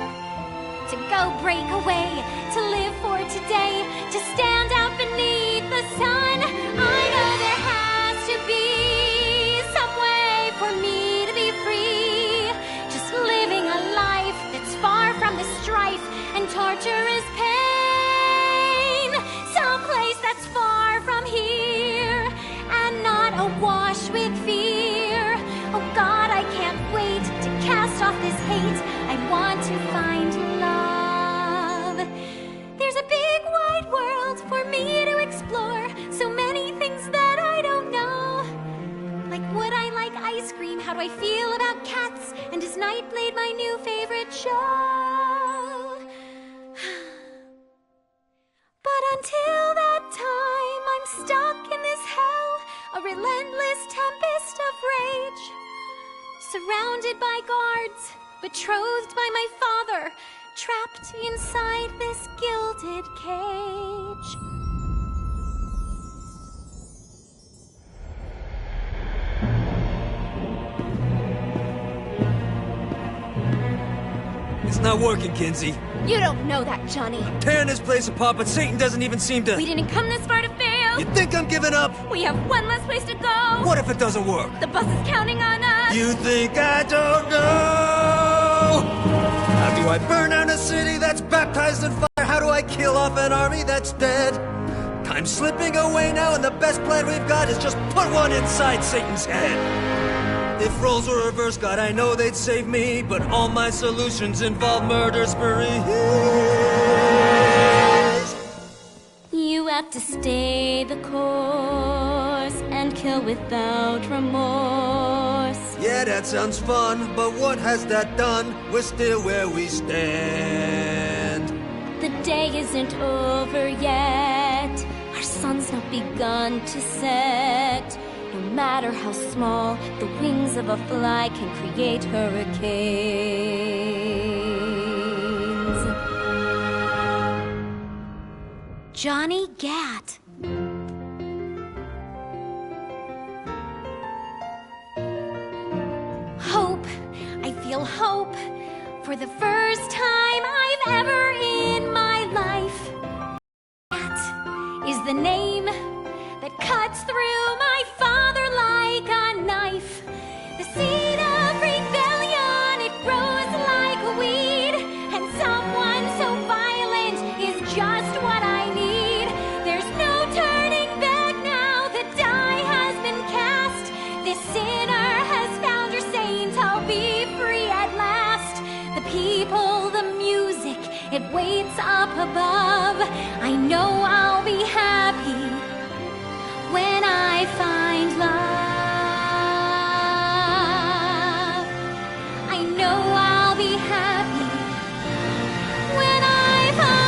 to go break away, to live for today, to stand out beneath the sun. I know there has to be some way for me to be free, just living a life that's far from the strife and torturous pain, someplace that's far from here and not awash with fear. Oh God, I can't wait to cast off this hate. I want to find love. There's a big wide world for me to explore. So many things that I don't know. Like, would I like ice cream? How do I feel about cats, and is Nightblade my new favorite show? But until that time, I'm stuck in this hell, a relentless tempest of rage. Surrounded by guards, betrothed by my father, trapped inside this gilded cage. It's not working, Kinsey. You don't know that, Johnny. Tearing this place apart, but Satan doesn't even seem to... We didn't come this far to fail. You think I'm giving up? We have one less place to go. What if it doesn't work? The bus is counting on us. You think I don't know? How do I burn down a city that's baptized in fire? How do I kill off an army that's dead? Time's slipping away now, and the best plan we've got is just put one inside Satan's head. If roles were reversed, God, I know they'd save me, but all my solutions involve murder sprees. You have to stay the course and kill without remorse. Yeah, that sounds fun, but what has that done? We're still where we stand. The day isn't over yet. Our sun's not begun to set. No matter how small, the wings of a fly can create hurricanes. Johnny Gat. Hope. I feel hope. For the first time I've ever in my life. Gat is the name that cuts through my father like a knife. The seed of rebellion, it grows like a weed, and someone so violent is just what I need. There's no turning back now, the die has been cast. This sinner has found her saint, I'll be free at last. The people, the music, it waits up above. I know I'll be happy when I find love. I know I'll be happy when I find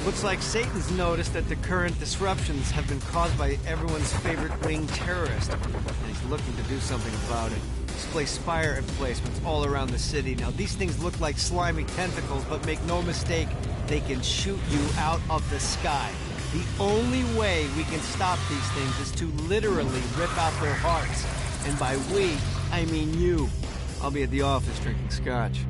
Looks like Satan's noticed that the current disruptions have been caused by everyone's favorite winged terrorist, and he's looking to do something about it. He's placed fire emplacements all around the city. Now, these things look like slimy tentacles, but make no mistake, they can shoot you out of the sky. The only way we can stop these things is to literally rip out their hearts. And by we, I mean you. I'll be at the office drinking scotch.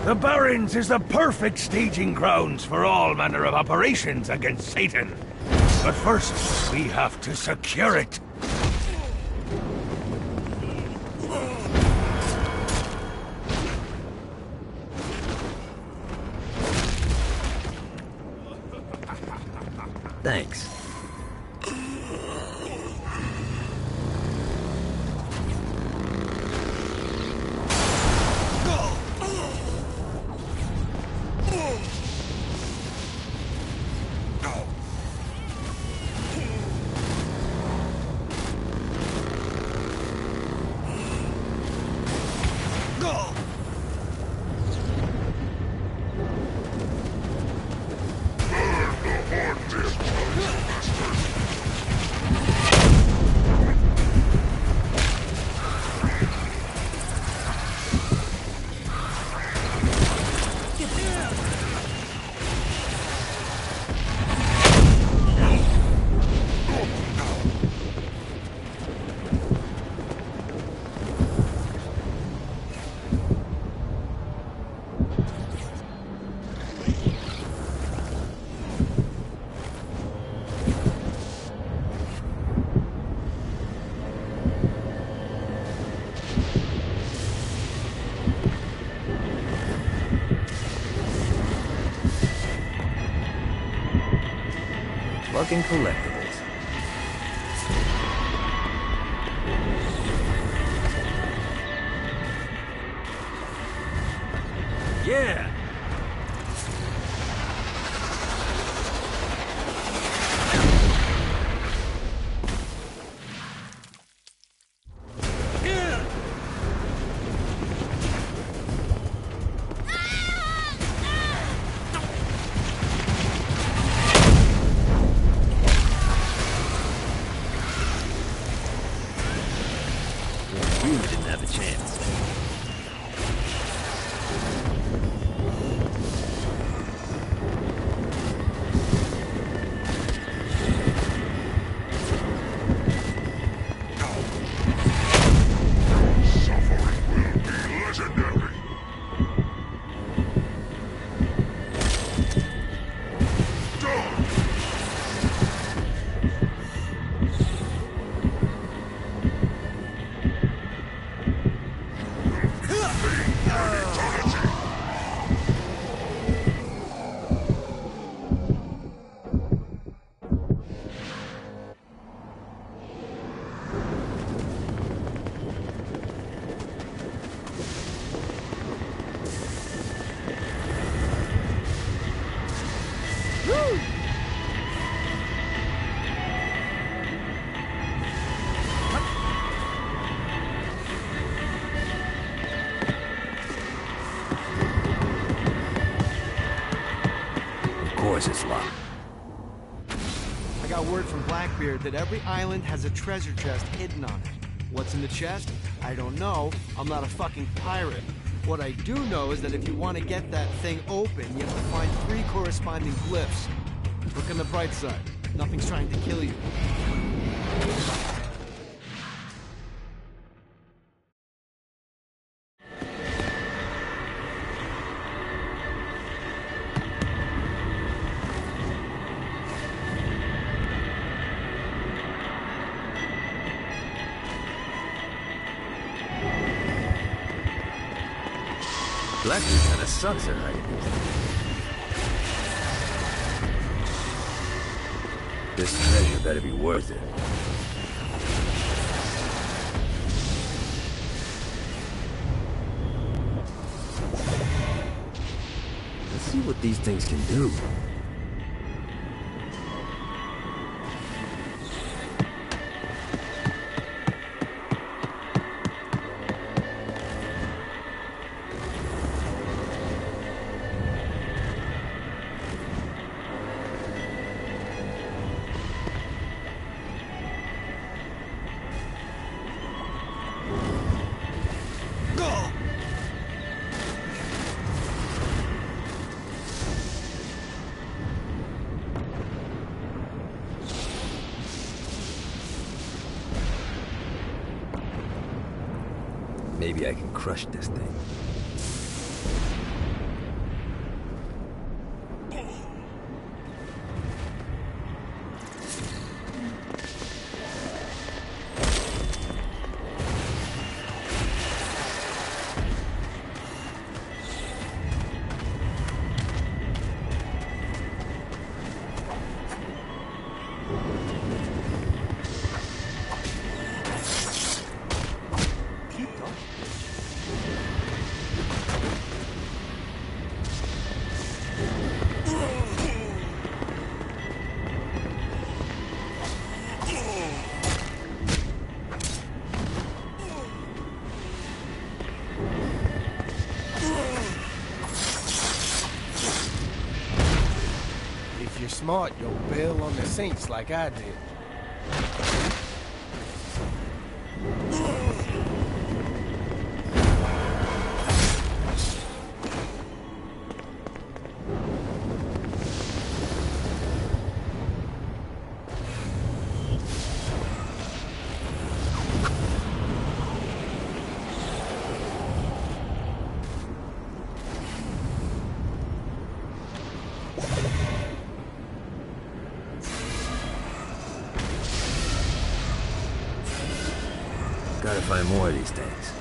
The Barrens is the perfect staging grounds for all manner of operations against Satan. But first, we have to secure it. Thanks. Fucking collectibles. Yeah! You didn't have a chance. Of course it's locked. I got word from Blackbeard that every island has a treasure chest hidden on it. What's in the chest? I don't know. I'm not a fucking pirate. What I do know is that if you want to get that thing open, you have to find 3 corresponding glyphs. Look on the bright side. Nothing's trying to kill you. Blackbeard kinda sucks at hiding these things. This treasure better be worth it. Let's see what these things can do. Maybe I can crush this thing. smart, you'll bail on the Saints like I did. Gotta find more of these things.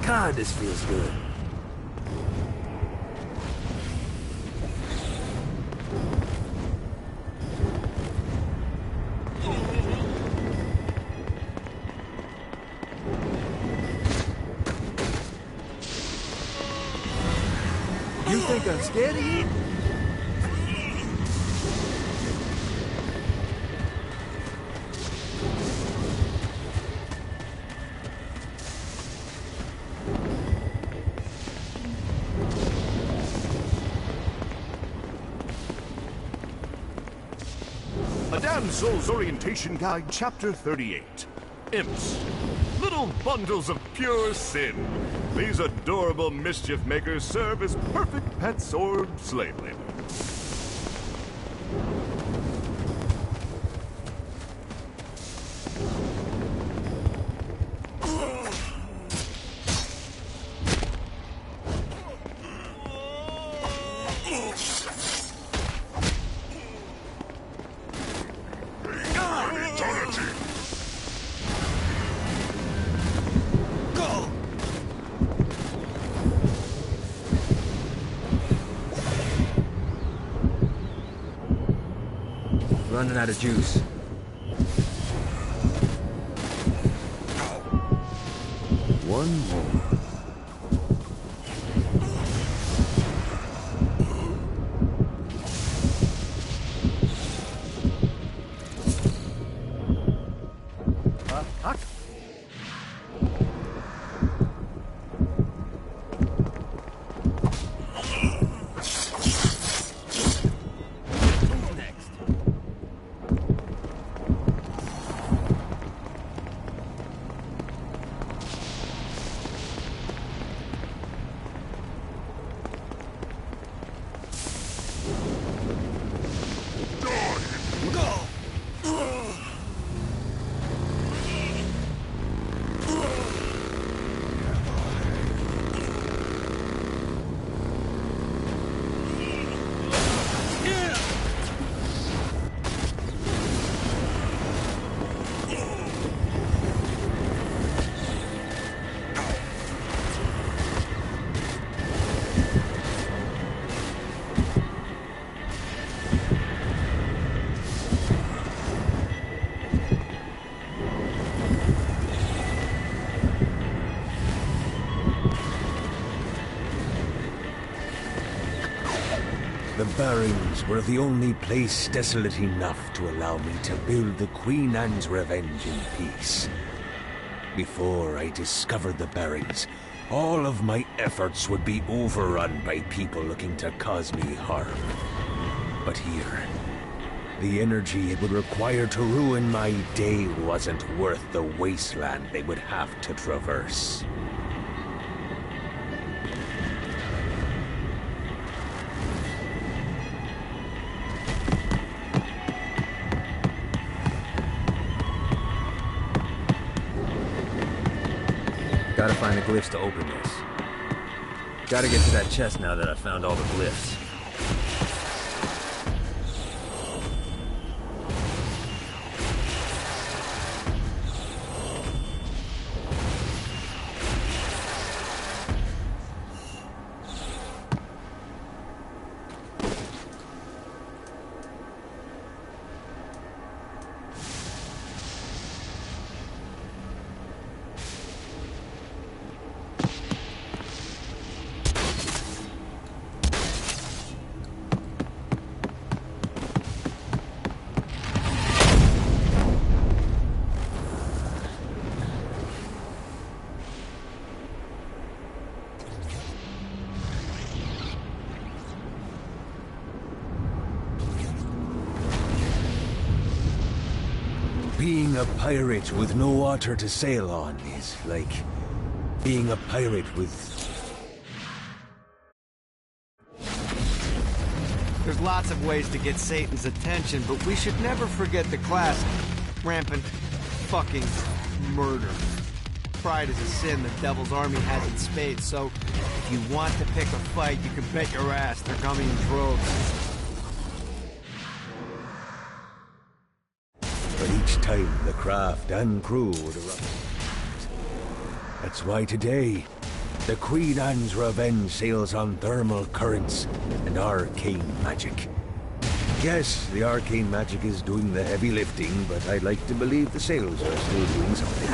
God, this feels good. You think I'm scared of you? A Damsel's Orientation Guide, Chapter 38. Imps. Little bundles of pure sin. These adorable mischief makers serve as perfect pets or slave labor. Running out of juice. One more. The Barrens were the only place desolate enough to allow me to build the Queen Anne's Revenge in peace. Before I discovered the Barrens, all of my efforts would be overrun by people looking to cause me harm. But here, the energy it would require to ruin my day wasn't worth the wasteland they would have to traverse. Gotta find the glyphs to open this. Gotta get to that chest now that I've found all the glyphs. a pirate with no water to sail on is like being a pirate with... There's lots of ways to get Satan's attention, but we should never forget the classic. Rampant fucking murder. Pride is a sin the Devil's Army has in spades, so if you want to pick a fight, you can bet your ass they're coming in droves. But each time the craft and crew would arrive. That's why today, the Queen Anne's Revenge sails on thermal currents and arcane magic. Yes, the arcane magic is doing the heavy lifting, but I'd like to believe the sails are still doing something.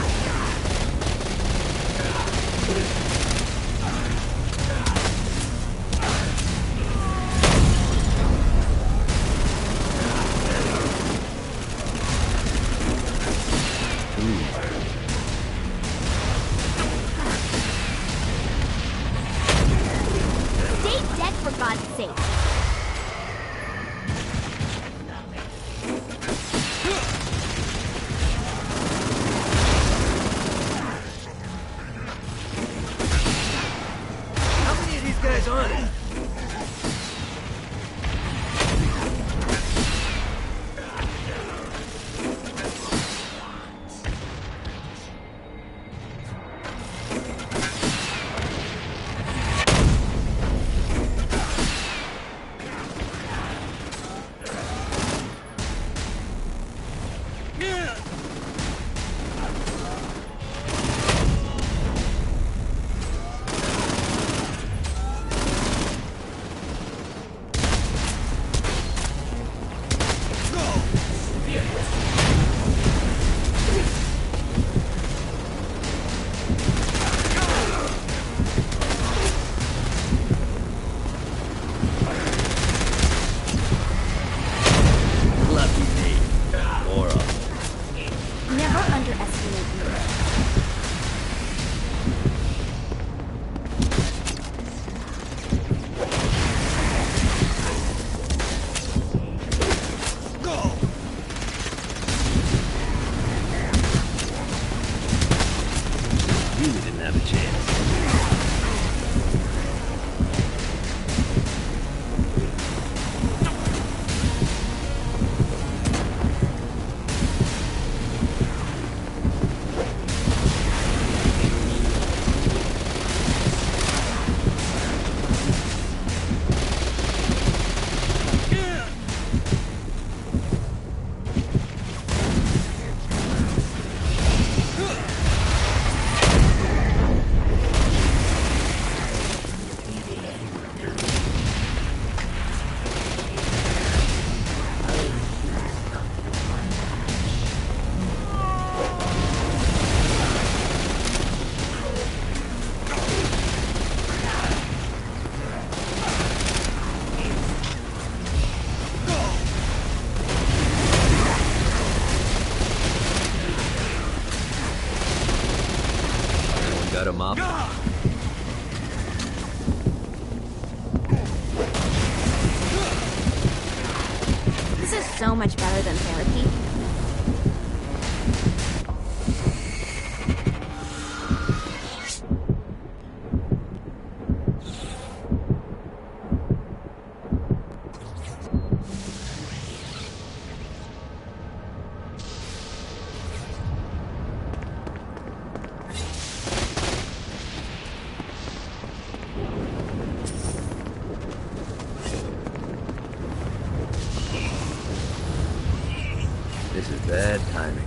Stay dead, for God's sake! How many of these guys on it? Never underestimate me. You didn't have a chance. Got him up. This is so much better than therapy. This is bad timing.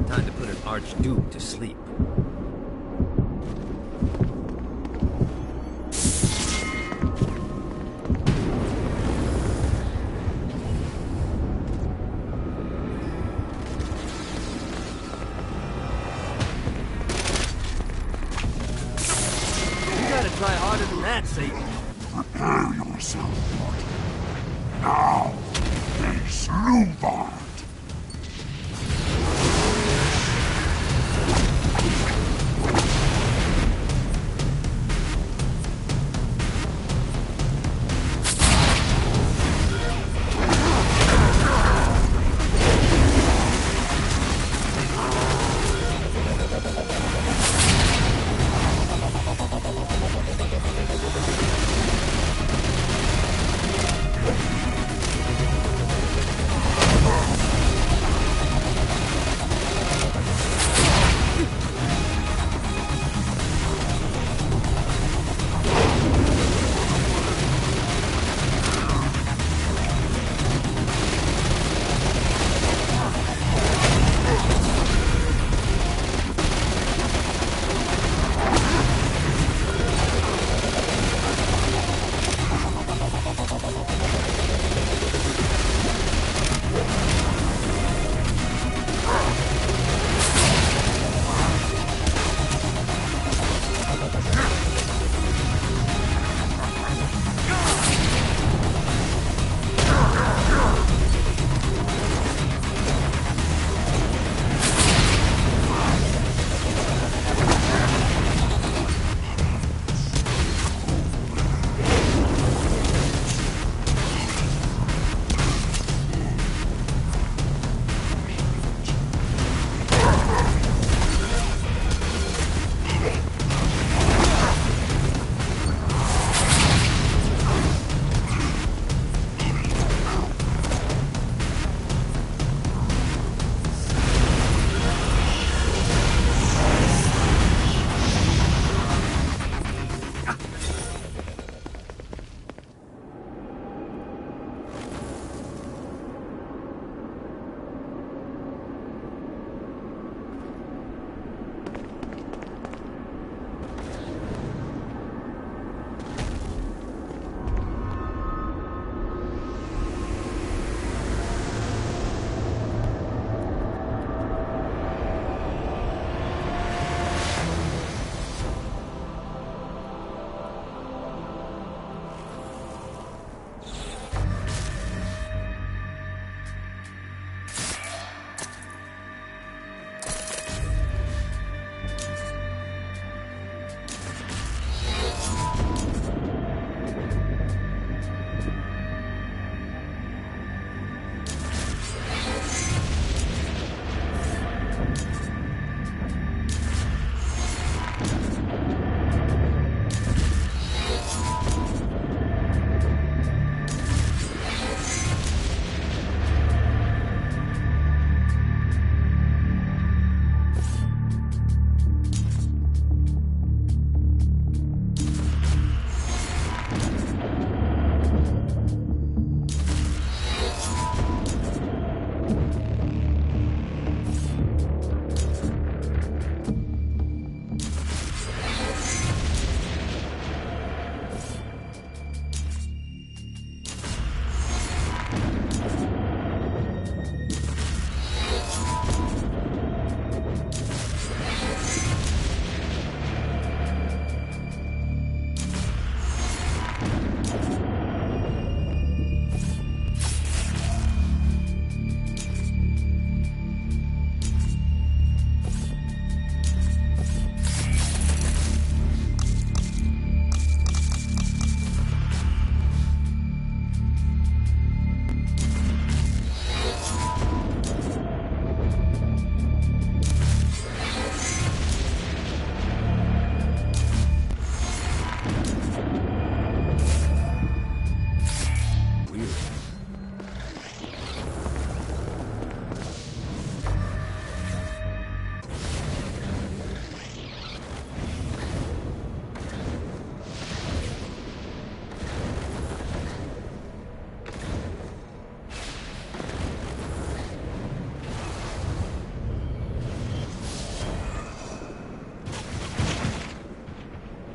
Time to put an archduke to sleep. Now, be slew.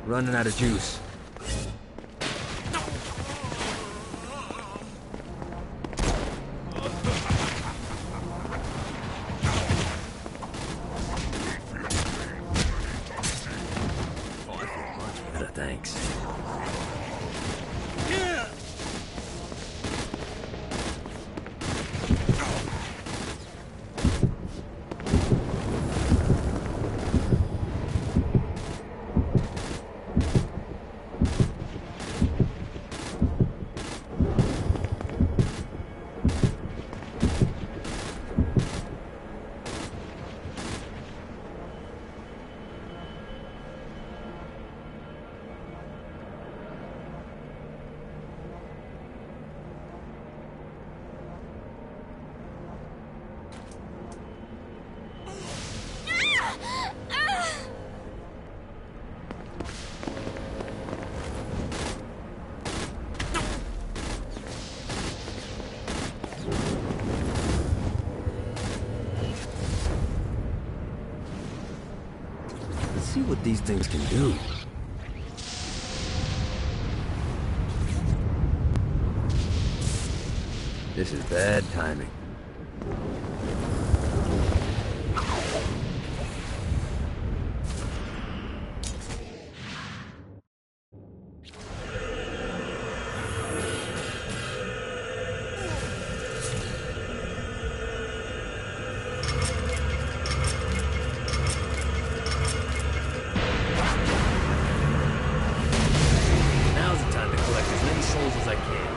Running out of juice. Oh, I feel much better, thanks. see what these things can do. This is bad timing. Now's the time to collect as many souls as I can.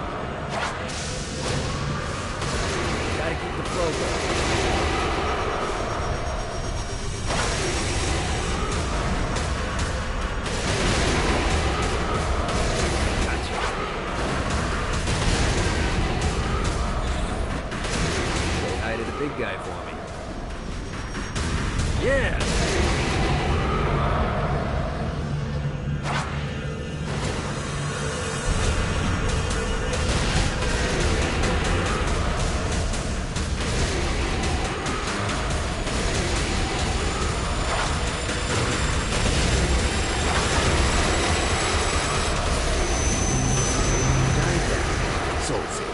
Gotta keep the flow going. Gotcha. Say hi to the big guy for me. Yeah! Soul Saver.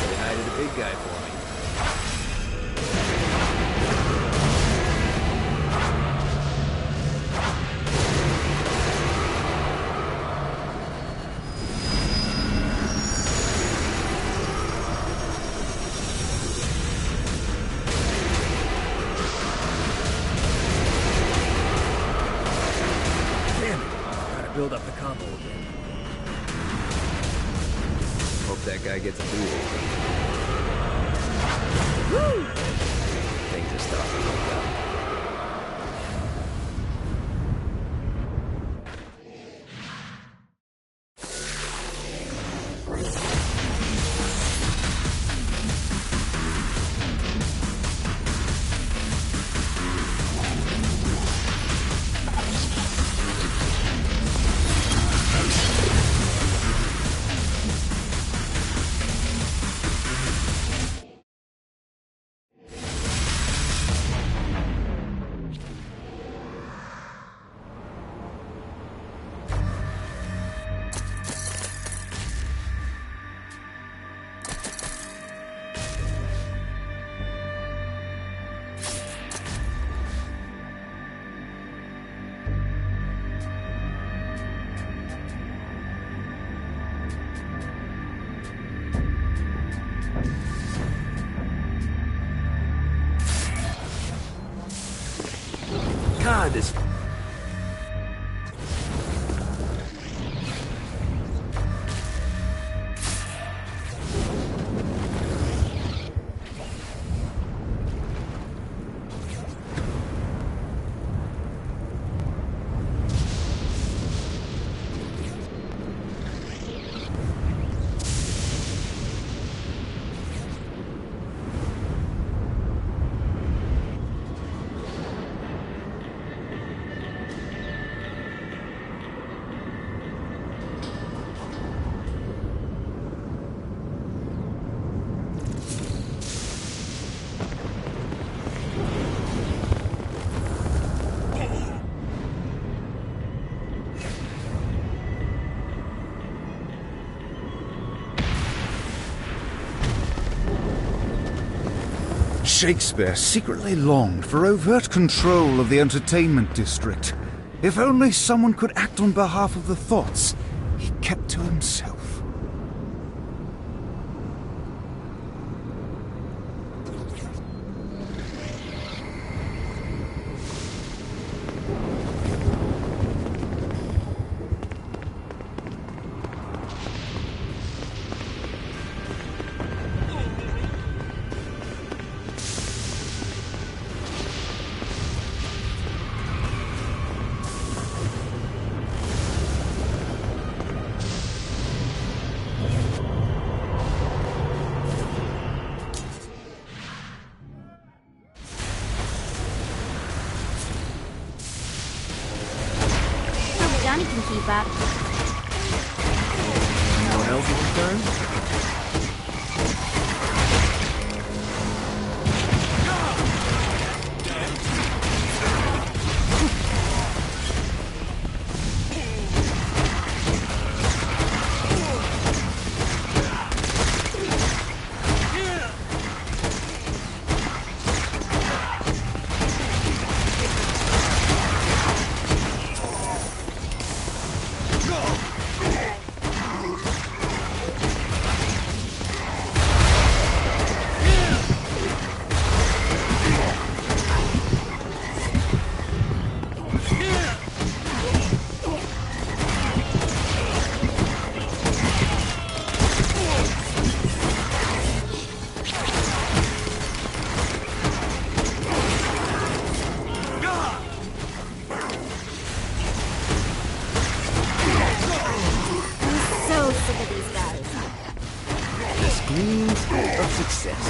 Say hi to the big guy for me. Damn it! Gotta build up the combo again. Hope that guy gets a do-over. Woo! Things are starting to look up. God, this... Shakespeare secretly longed for overt control of the entertainment district. If only someone could act on behalf of the thoughts he kept to himself. that. Anyone else want to turn? Of success.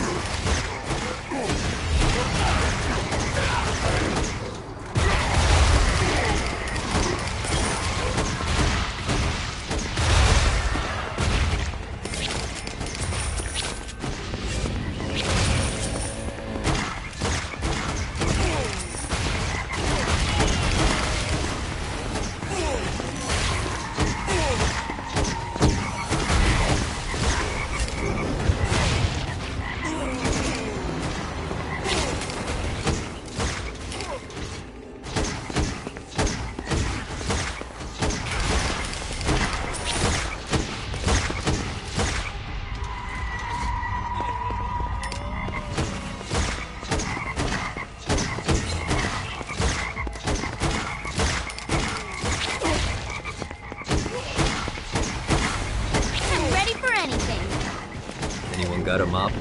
Anyone got a mop?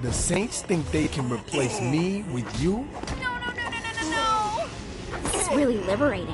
The Saints think they can replace me with you? No! This is really liberating.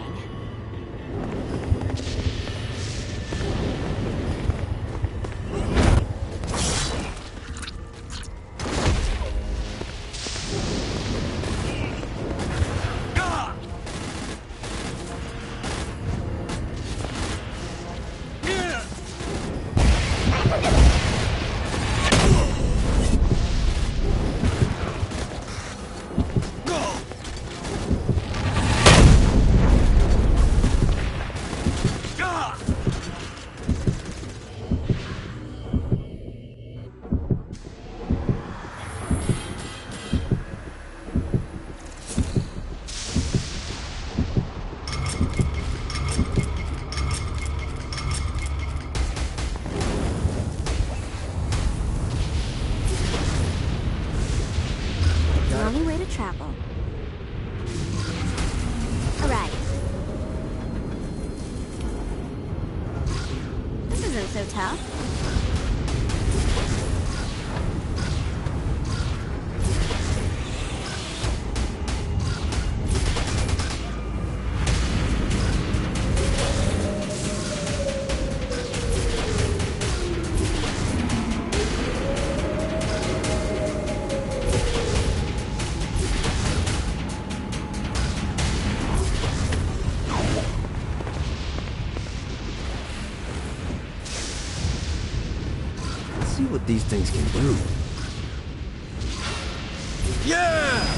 The only way to travel. Alright. This isn't so tough. see what these things can do. Yeah!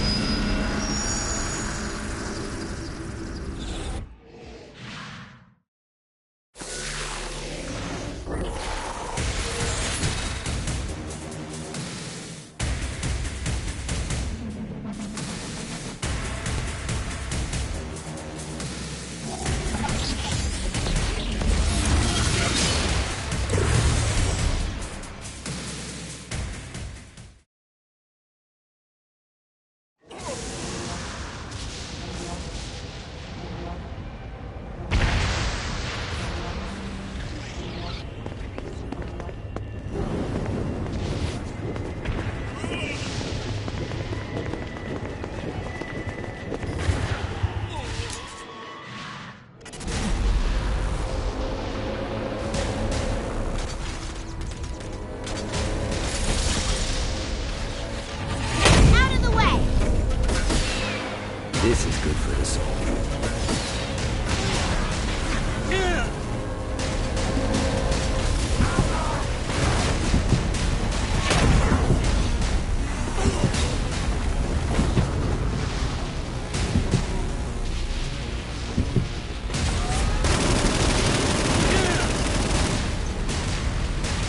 This is good for the soul.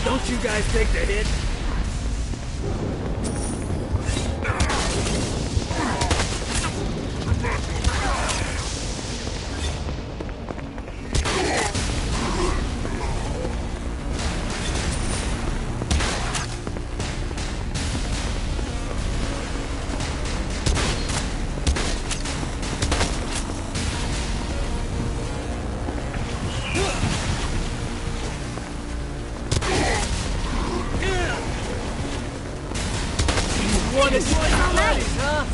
Don't you guys take the hit? What is already, huh?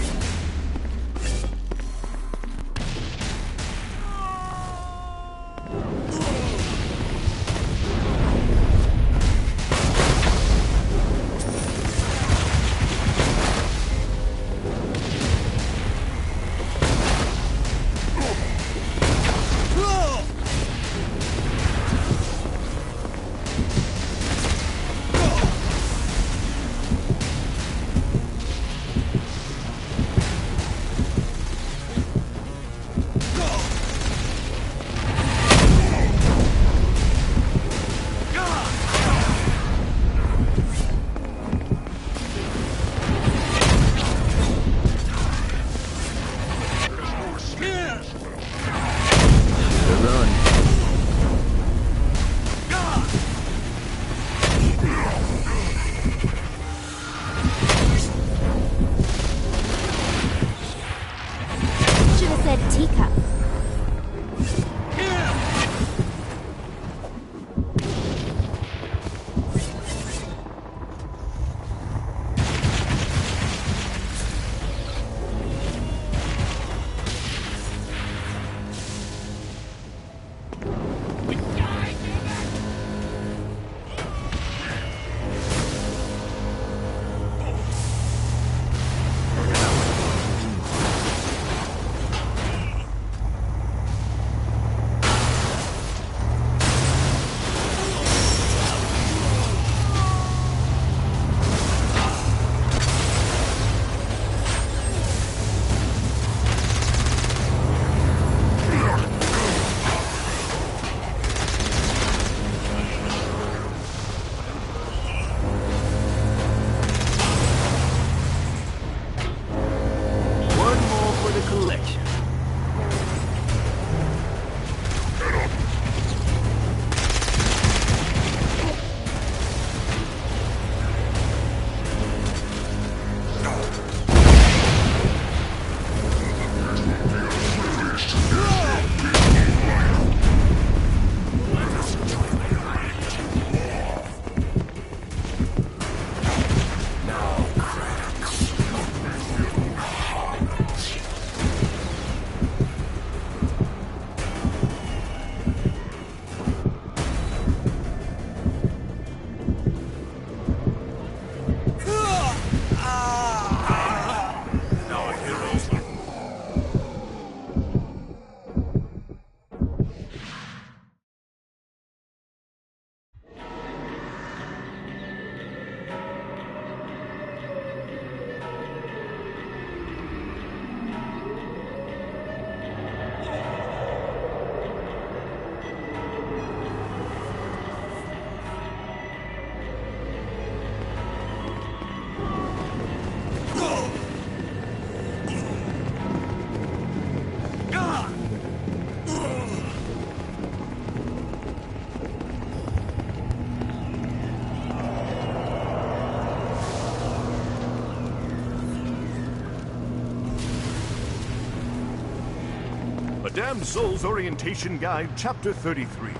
Damned Soul's Orientation Guide, Chapter 33.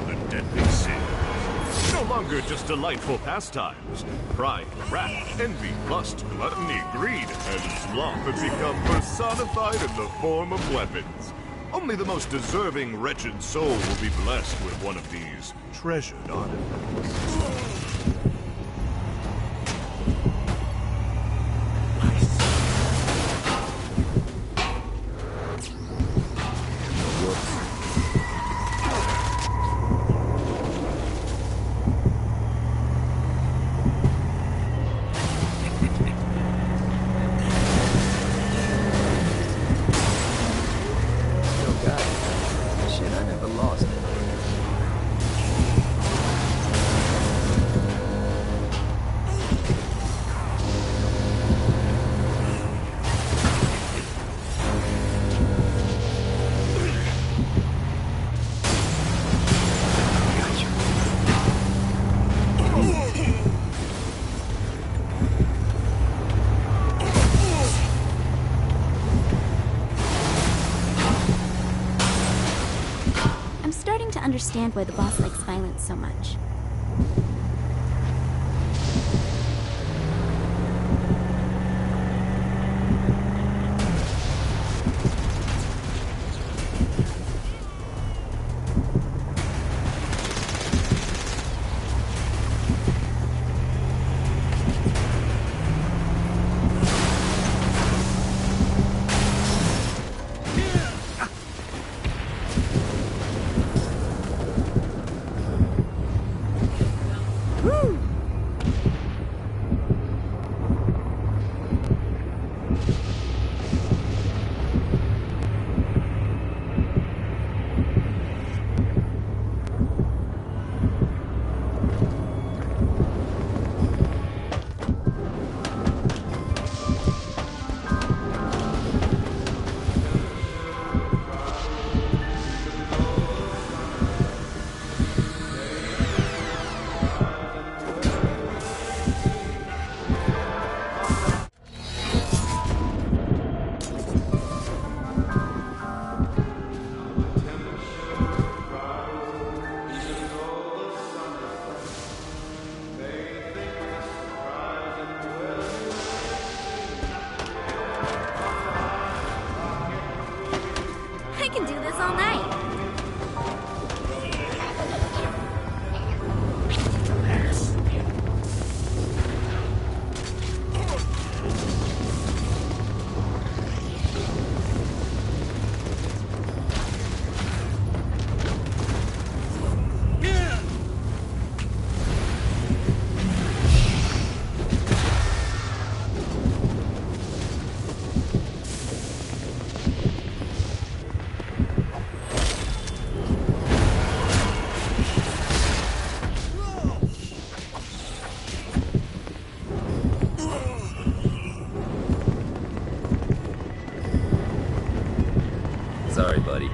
The Deadly Sin. No longer just delightful pastimes. Pride, wrath, envy, lust, gluttony, greed, and sloth have become personified in the form of weapons. Only the most deserving wretched soul will be blessed with one of these treasured artifacts. Understand why the boss likes violence so much. Sorry, buddy.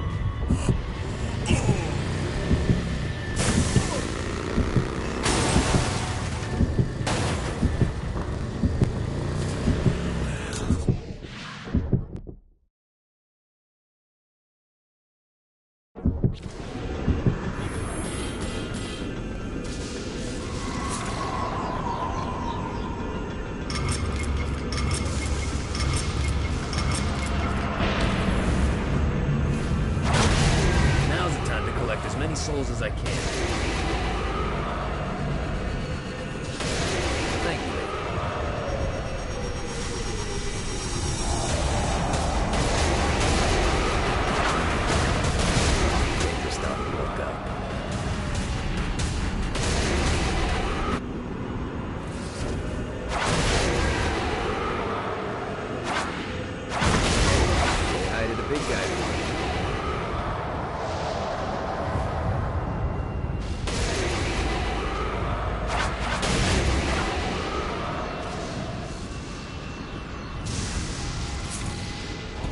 Souls as I can. Thank you. Just stop and look up. Say hi to the big guy.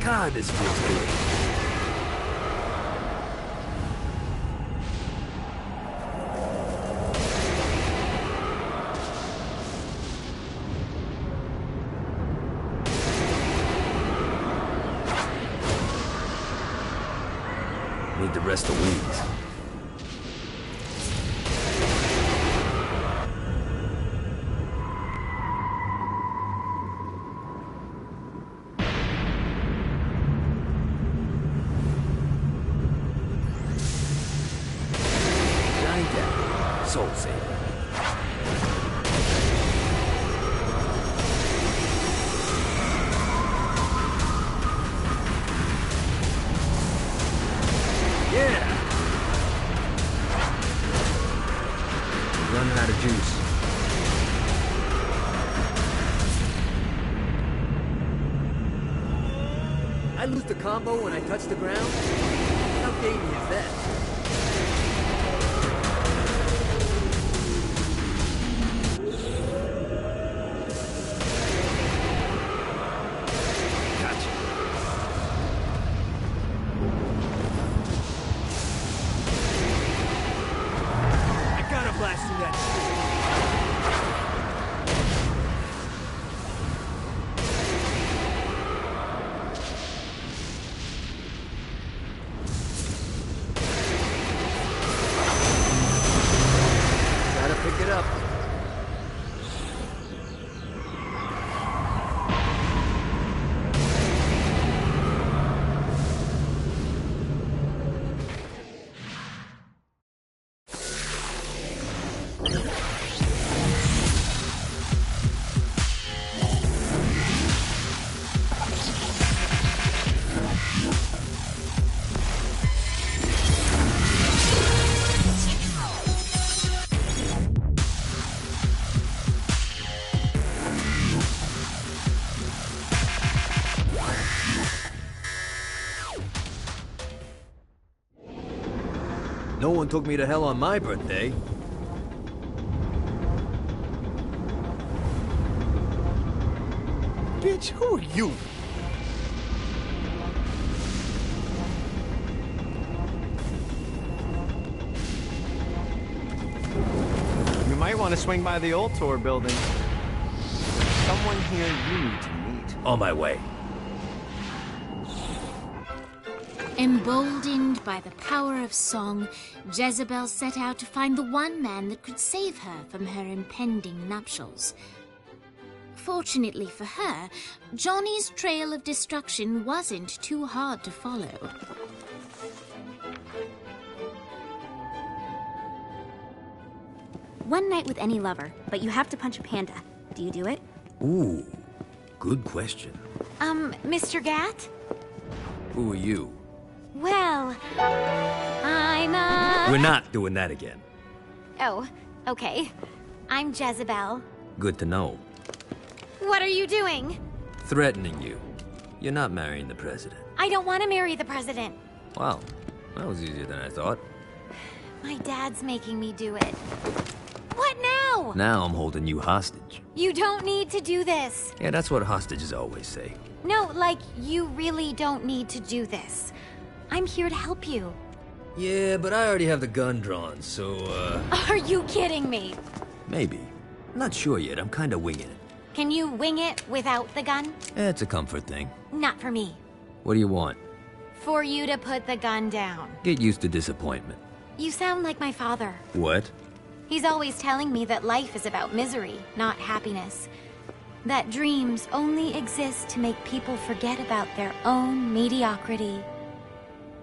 God, this feels good. need to rest the wings. Johnny Depp, Soul Saver. Yeah! Running out of juice. I lose the combo when I touch the ground? How gamey is that? Gotcha. I gotta blast through that. Gotta pick it up. No one took me to hell on my birthday. Bitch, who are you? You might want to swing by the old tour building. Someone here you need to meet. On my way. Emboldened by the power of song, Jezebel set out to find the one man that could save her from her impending nuptials. Fortunately for her, Johnny's trail of destruction wasn't too hard to follow. One night with any lover, but you have to punch a panda. Do you do it? Ooh, good question. Mr. Gat? Who are you? Well, I'm We're not doing that again. Oh, okay. I'm Jezebel. Good to know. What are you doing? Threatening you. You're not marrying the president. I don't want to marry the president. Wow, that was easier than I thought. My dad's making me do it. What now? Now I'm holding you hostage. You don't need to do this. Yeah, that's what hostages always say. No, like, you really don't need to do this. I'm here to help you. Yeah, but I already have the gun drawn, so, Are you kidding me? maybe. Not sure yet, I'm kinda winging it. Can you wing it without the gun? It's a comfort thing. Not for me. What do you want? For you to put the gun down. Get used to disappointment. You sound like my father. What? He's always telling me that life is about misery, not happiness. That dreams only exist to make people forget about their own mediocrity.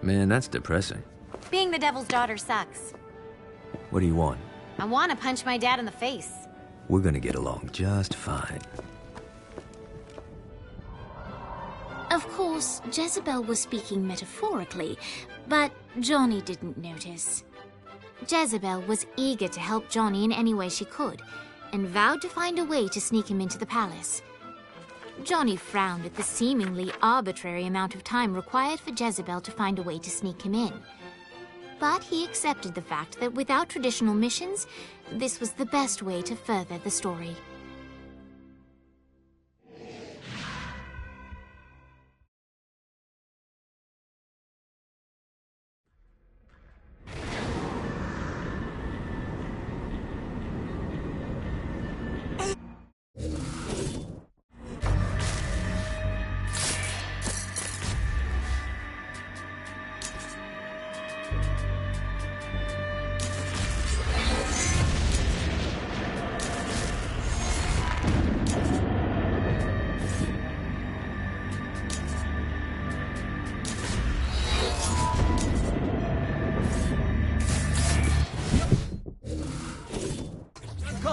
Man, that's depressing. Being the devil's daughter sucks. What do you want? I want to punch my dad in the face. We're gonna get along just fine. Of course, Jezebel was speaking metaphorically, but Johnny didn't notice. Jezebel was eager to help Johnny in any way she could, and vowed to find a way to sneak him into the palace. Johnny frowned at the seemingly arbitrary amount of time required for Jezebel to find a way to sneak him in. But he accepted the fact that without traditional missions, this was the best way to further the story.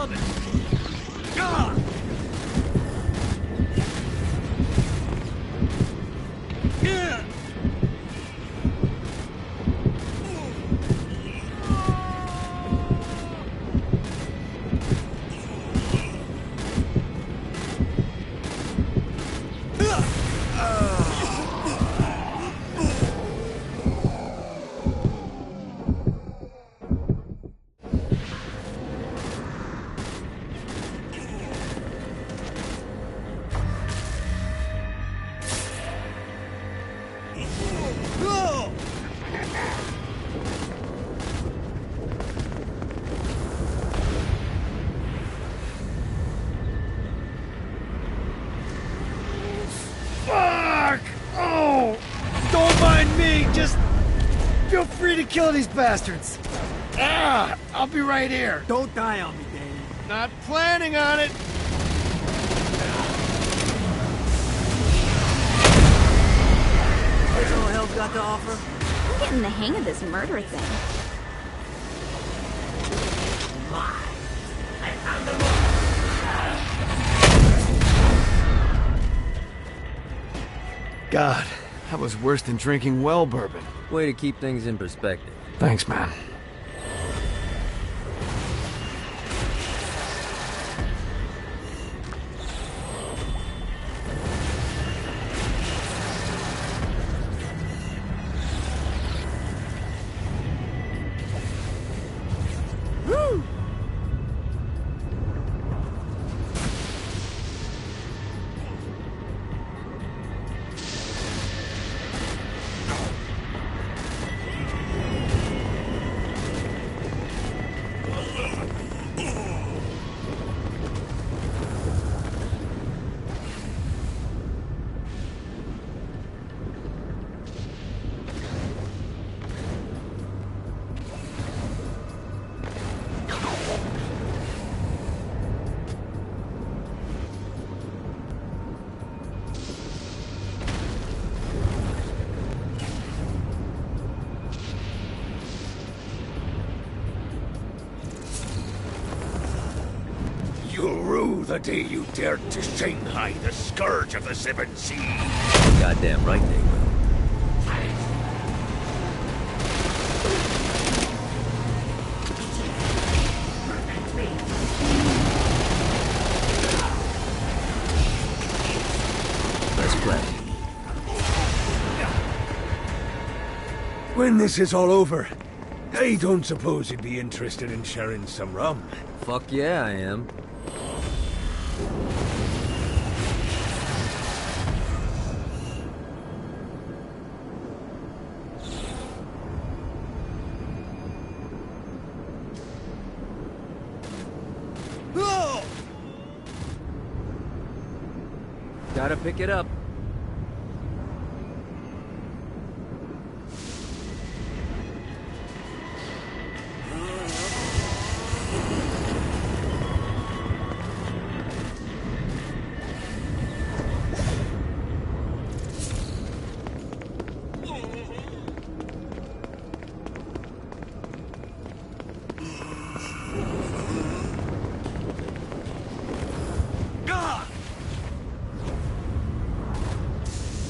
coming. Fuck! Oh! Don't mind me, just feel free to kill these bastards. Ah! I'll be right here. Don't die on me, Danny. Not planning on it. What's all hell's got to offer? I'm getting the hang of this murder thing. God, that was worse than drinking well bourbon. Way to keep things in perspective. Thanks, man. You'll rue the day you dared to Shanghai the scourge of the seven seas. Goddamn right they will. Let's play. When this is all over, I don't suppose you'd be interested in sharing some rum. Fuck yeah, I am. Gotta pick it up.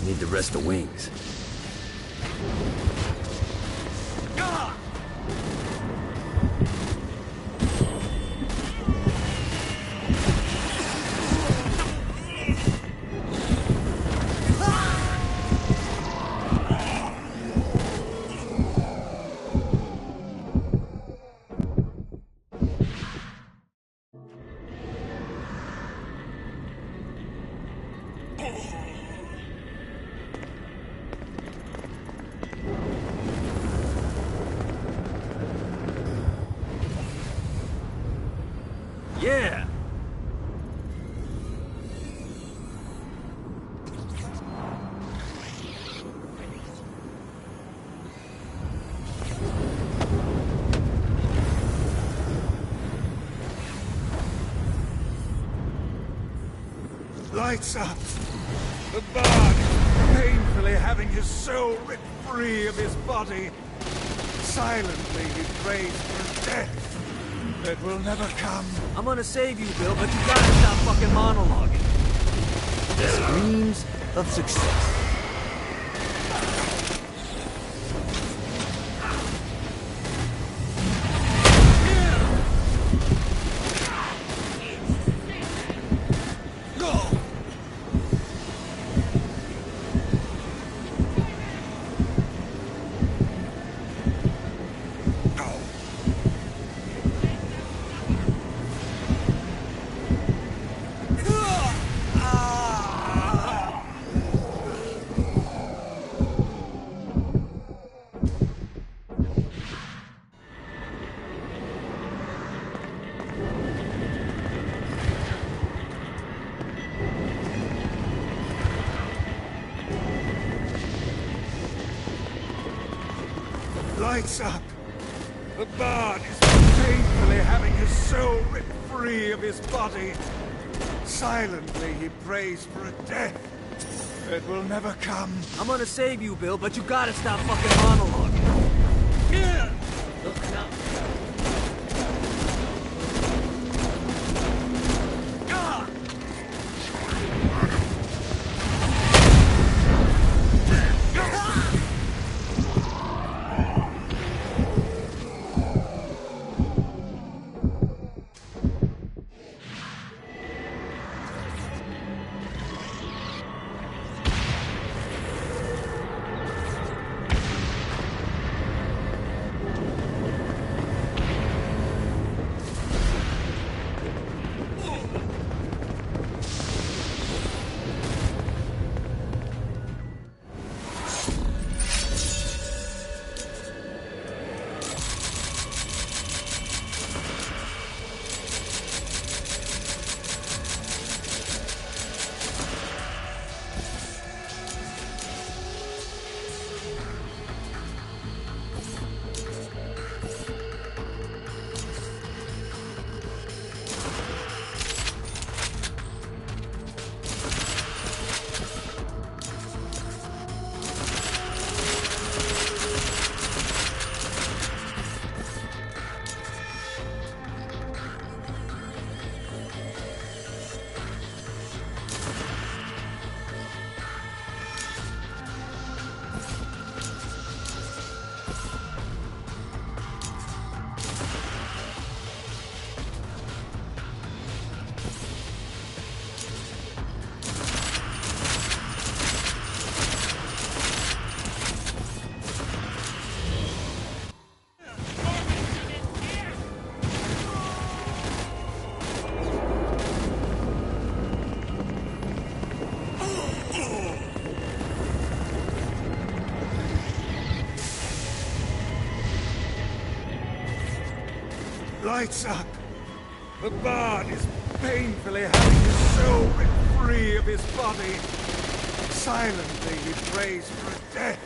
Need to rest the wings. Yeah! Lights up. The bard, painfully having his soul ripped free of his body. Silently he prays for death. It will never come. I'm gonna save you, Bill, but you gotta stop fucking monologuing. Screams of success. Lights up. The bard is painfully having his soul ripped free of his body. Silently he prays for a death that will never come. I'm gonna save you, Bill, but you gotta stop fucking monologuing. Look now. Lights up. The bard is painfully having his soul ripped free of his body. Silently he prays for a death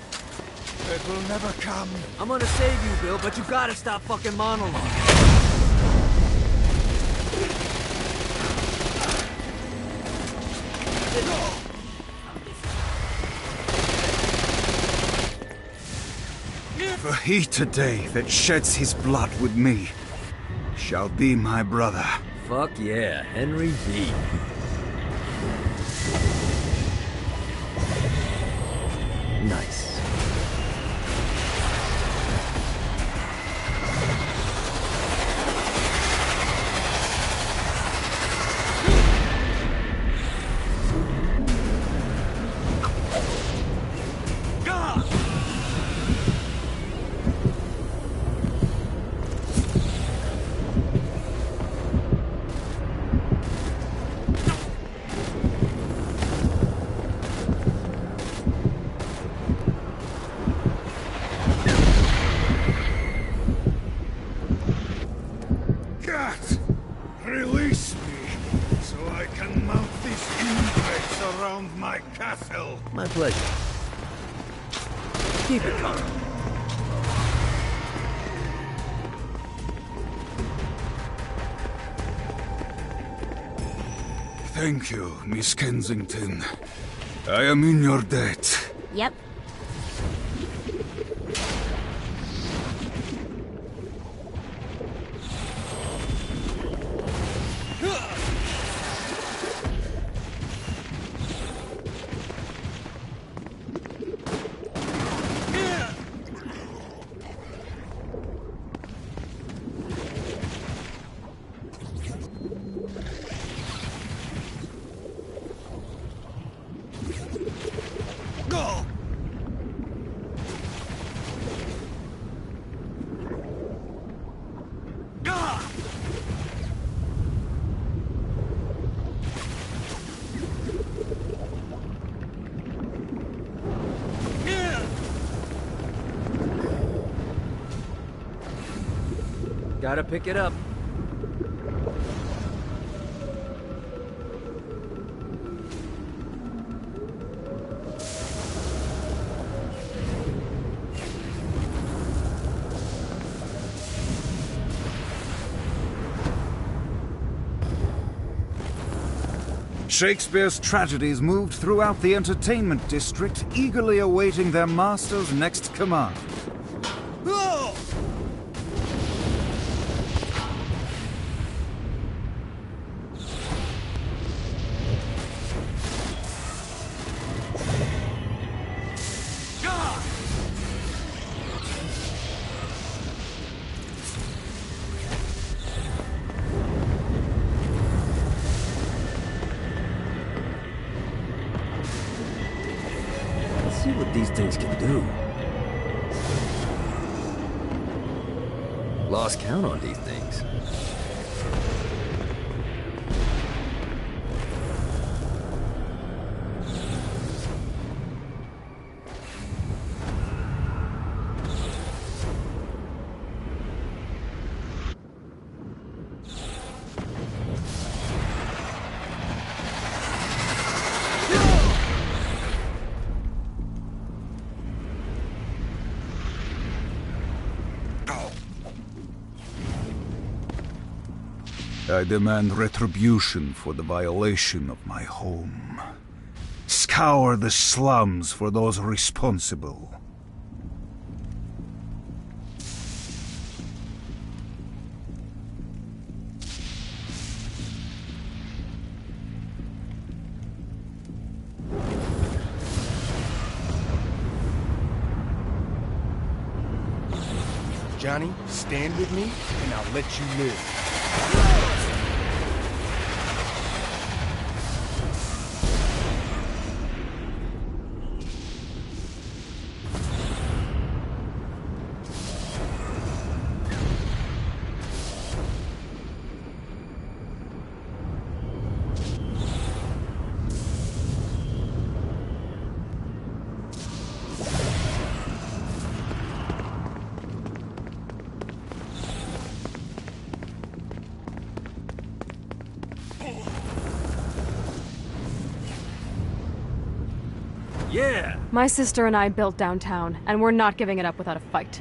that will never come. I'm gonna save you, Bill, but you gotta stop fucking monologuing. For he today that sheds his blood with me shall be my brother. Fuck yeah, Henry B. Nice. Release me, so I can mount these ingrates around my castle. My pleasure. Keep it calm. Thank you, Miss Kensington. I am in your debt. Yep. Gotta pick it up. Shakespeare's tragedies moved throughout the entertainment district, eagerly awaiting their master's next command. See what these things can do. Lost count on these things. I demand retribution for the violation of my home. Scour the slums for those responsible. Johnny, stand with me, and I'll let you live. Yeah! My sister and I built downtown, and we're not giving it up without a fight.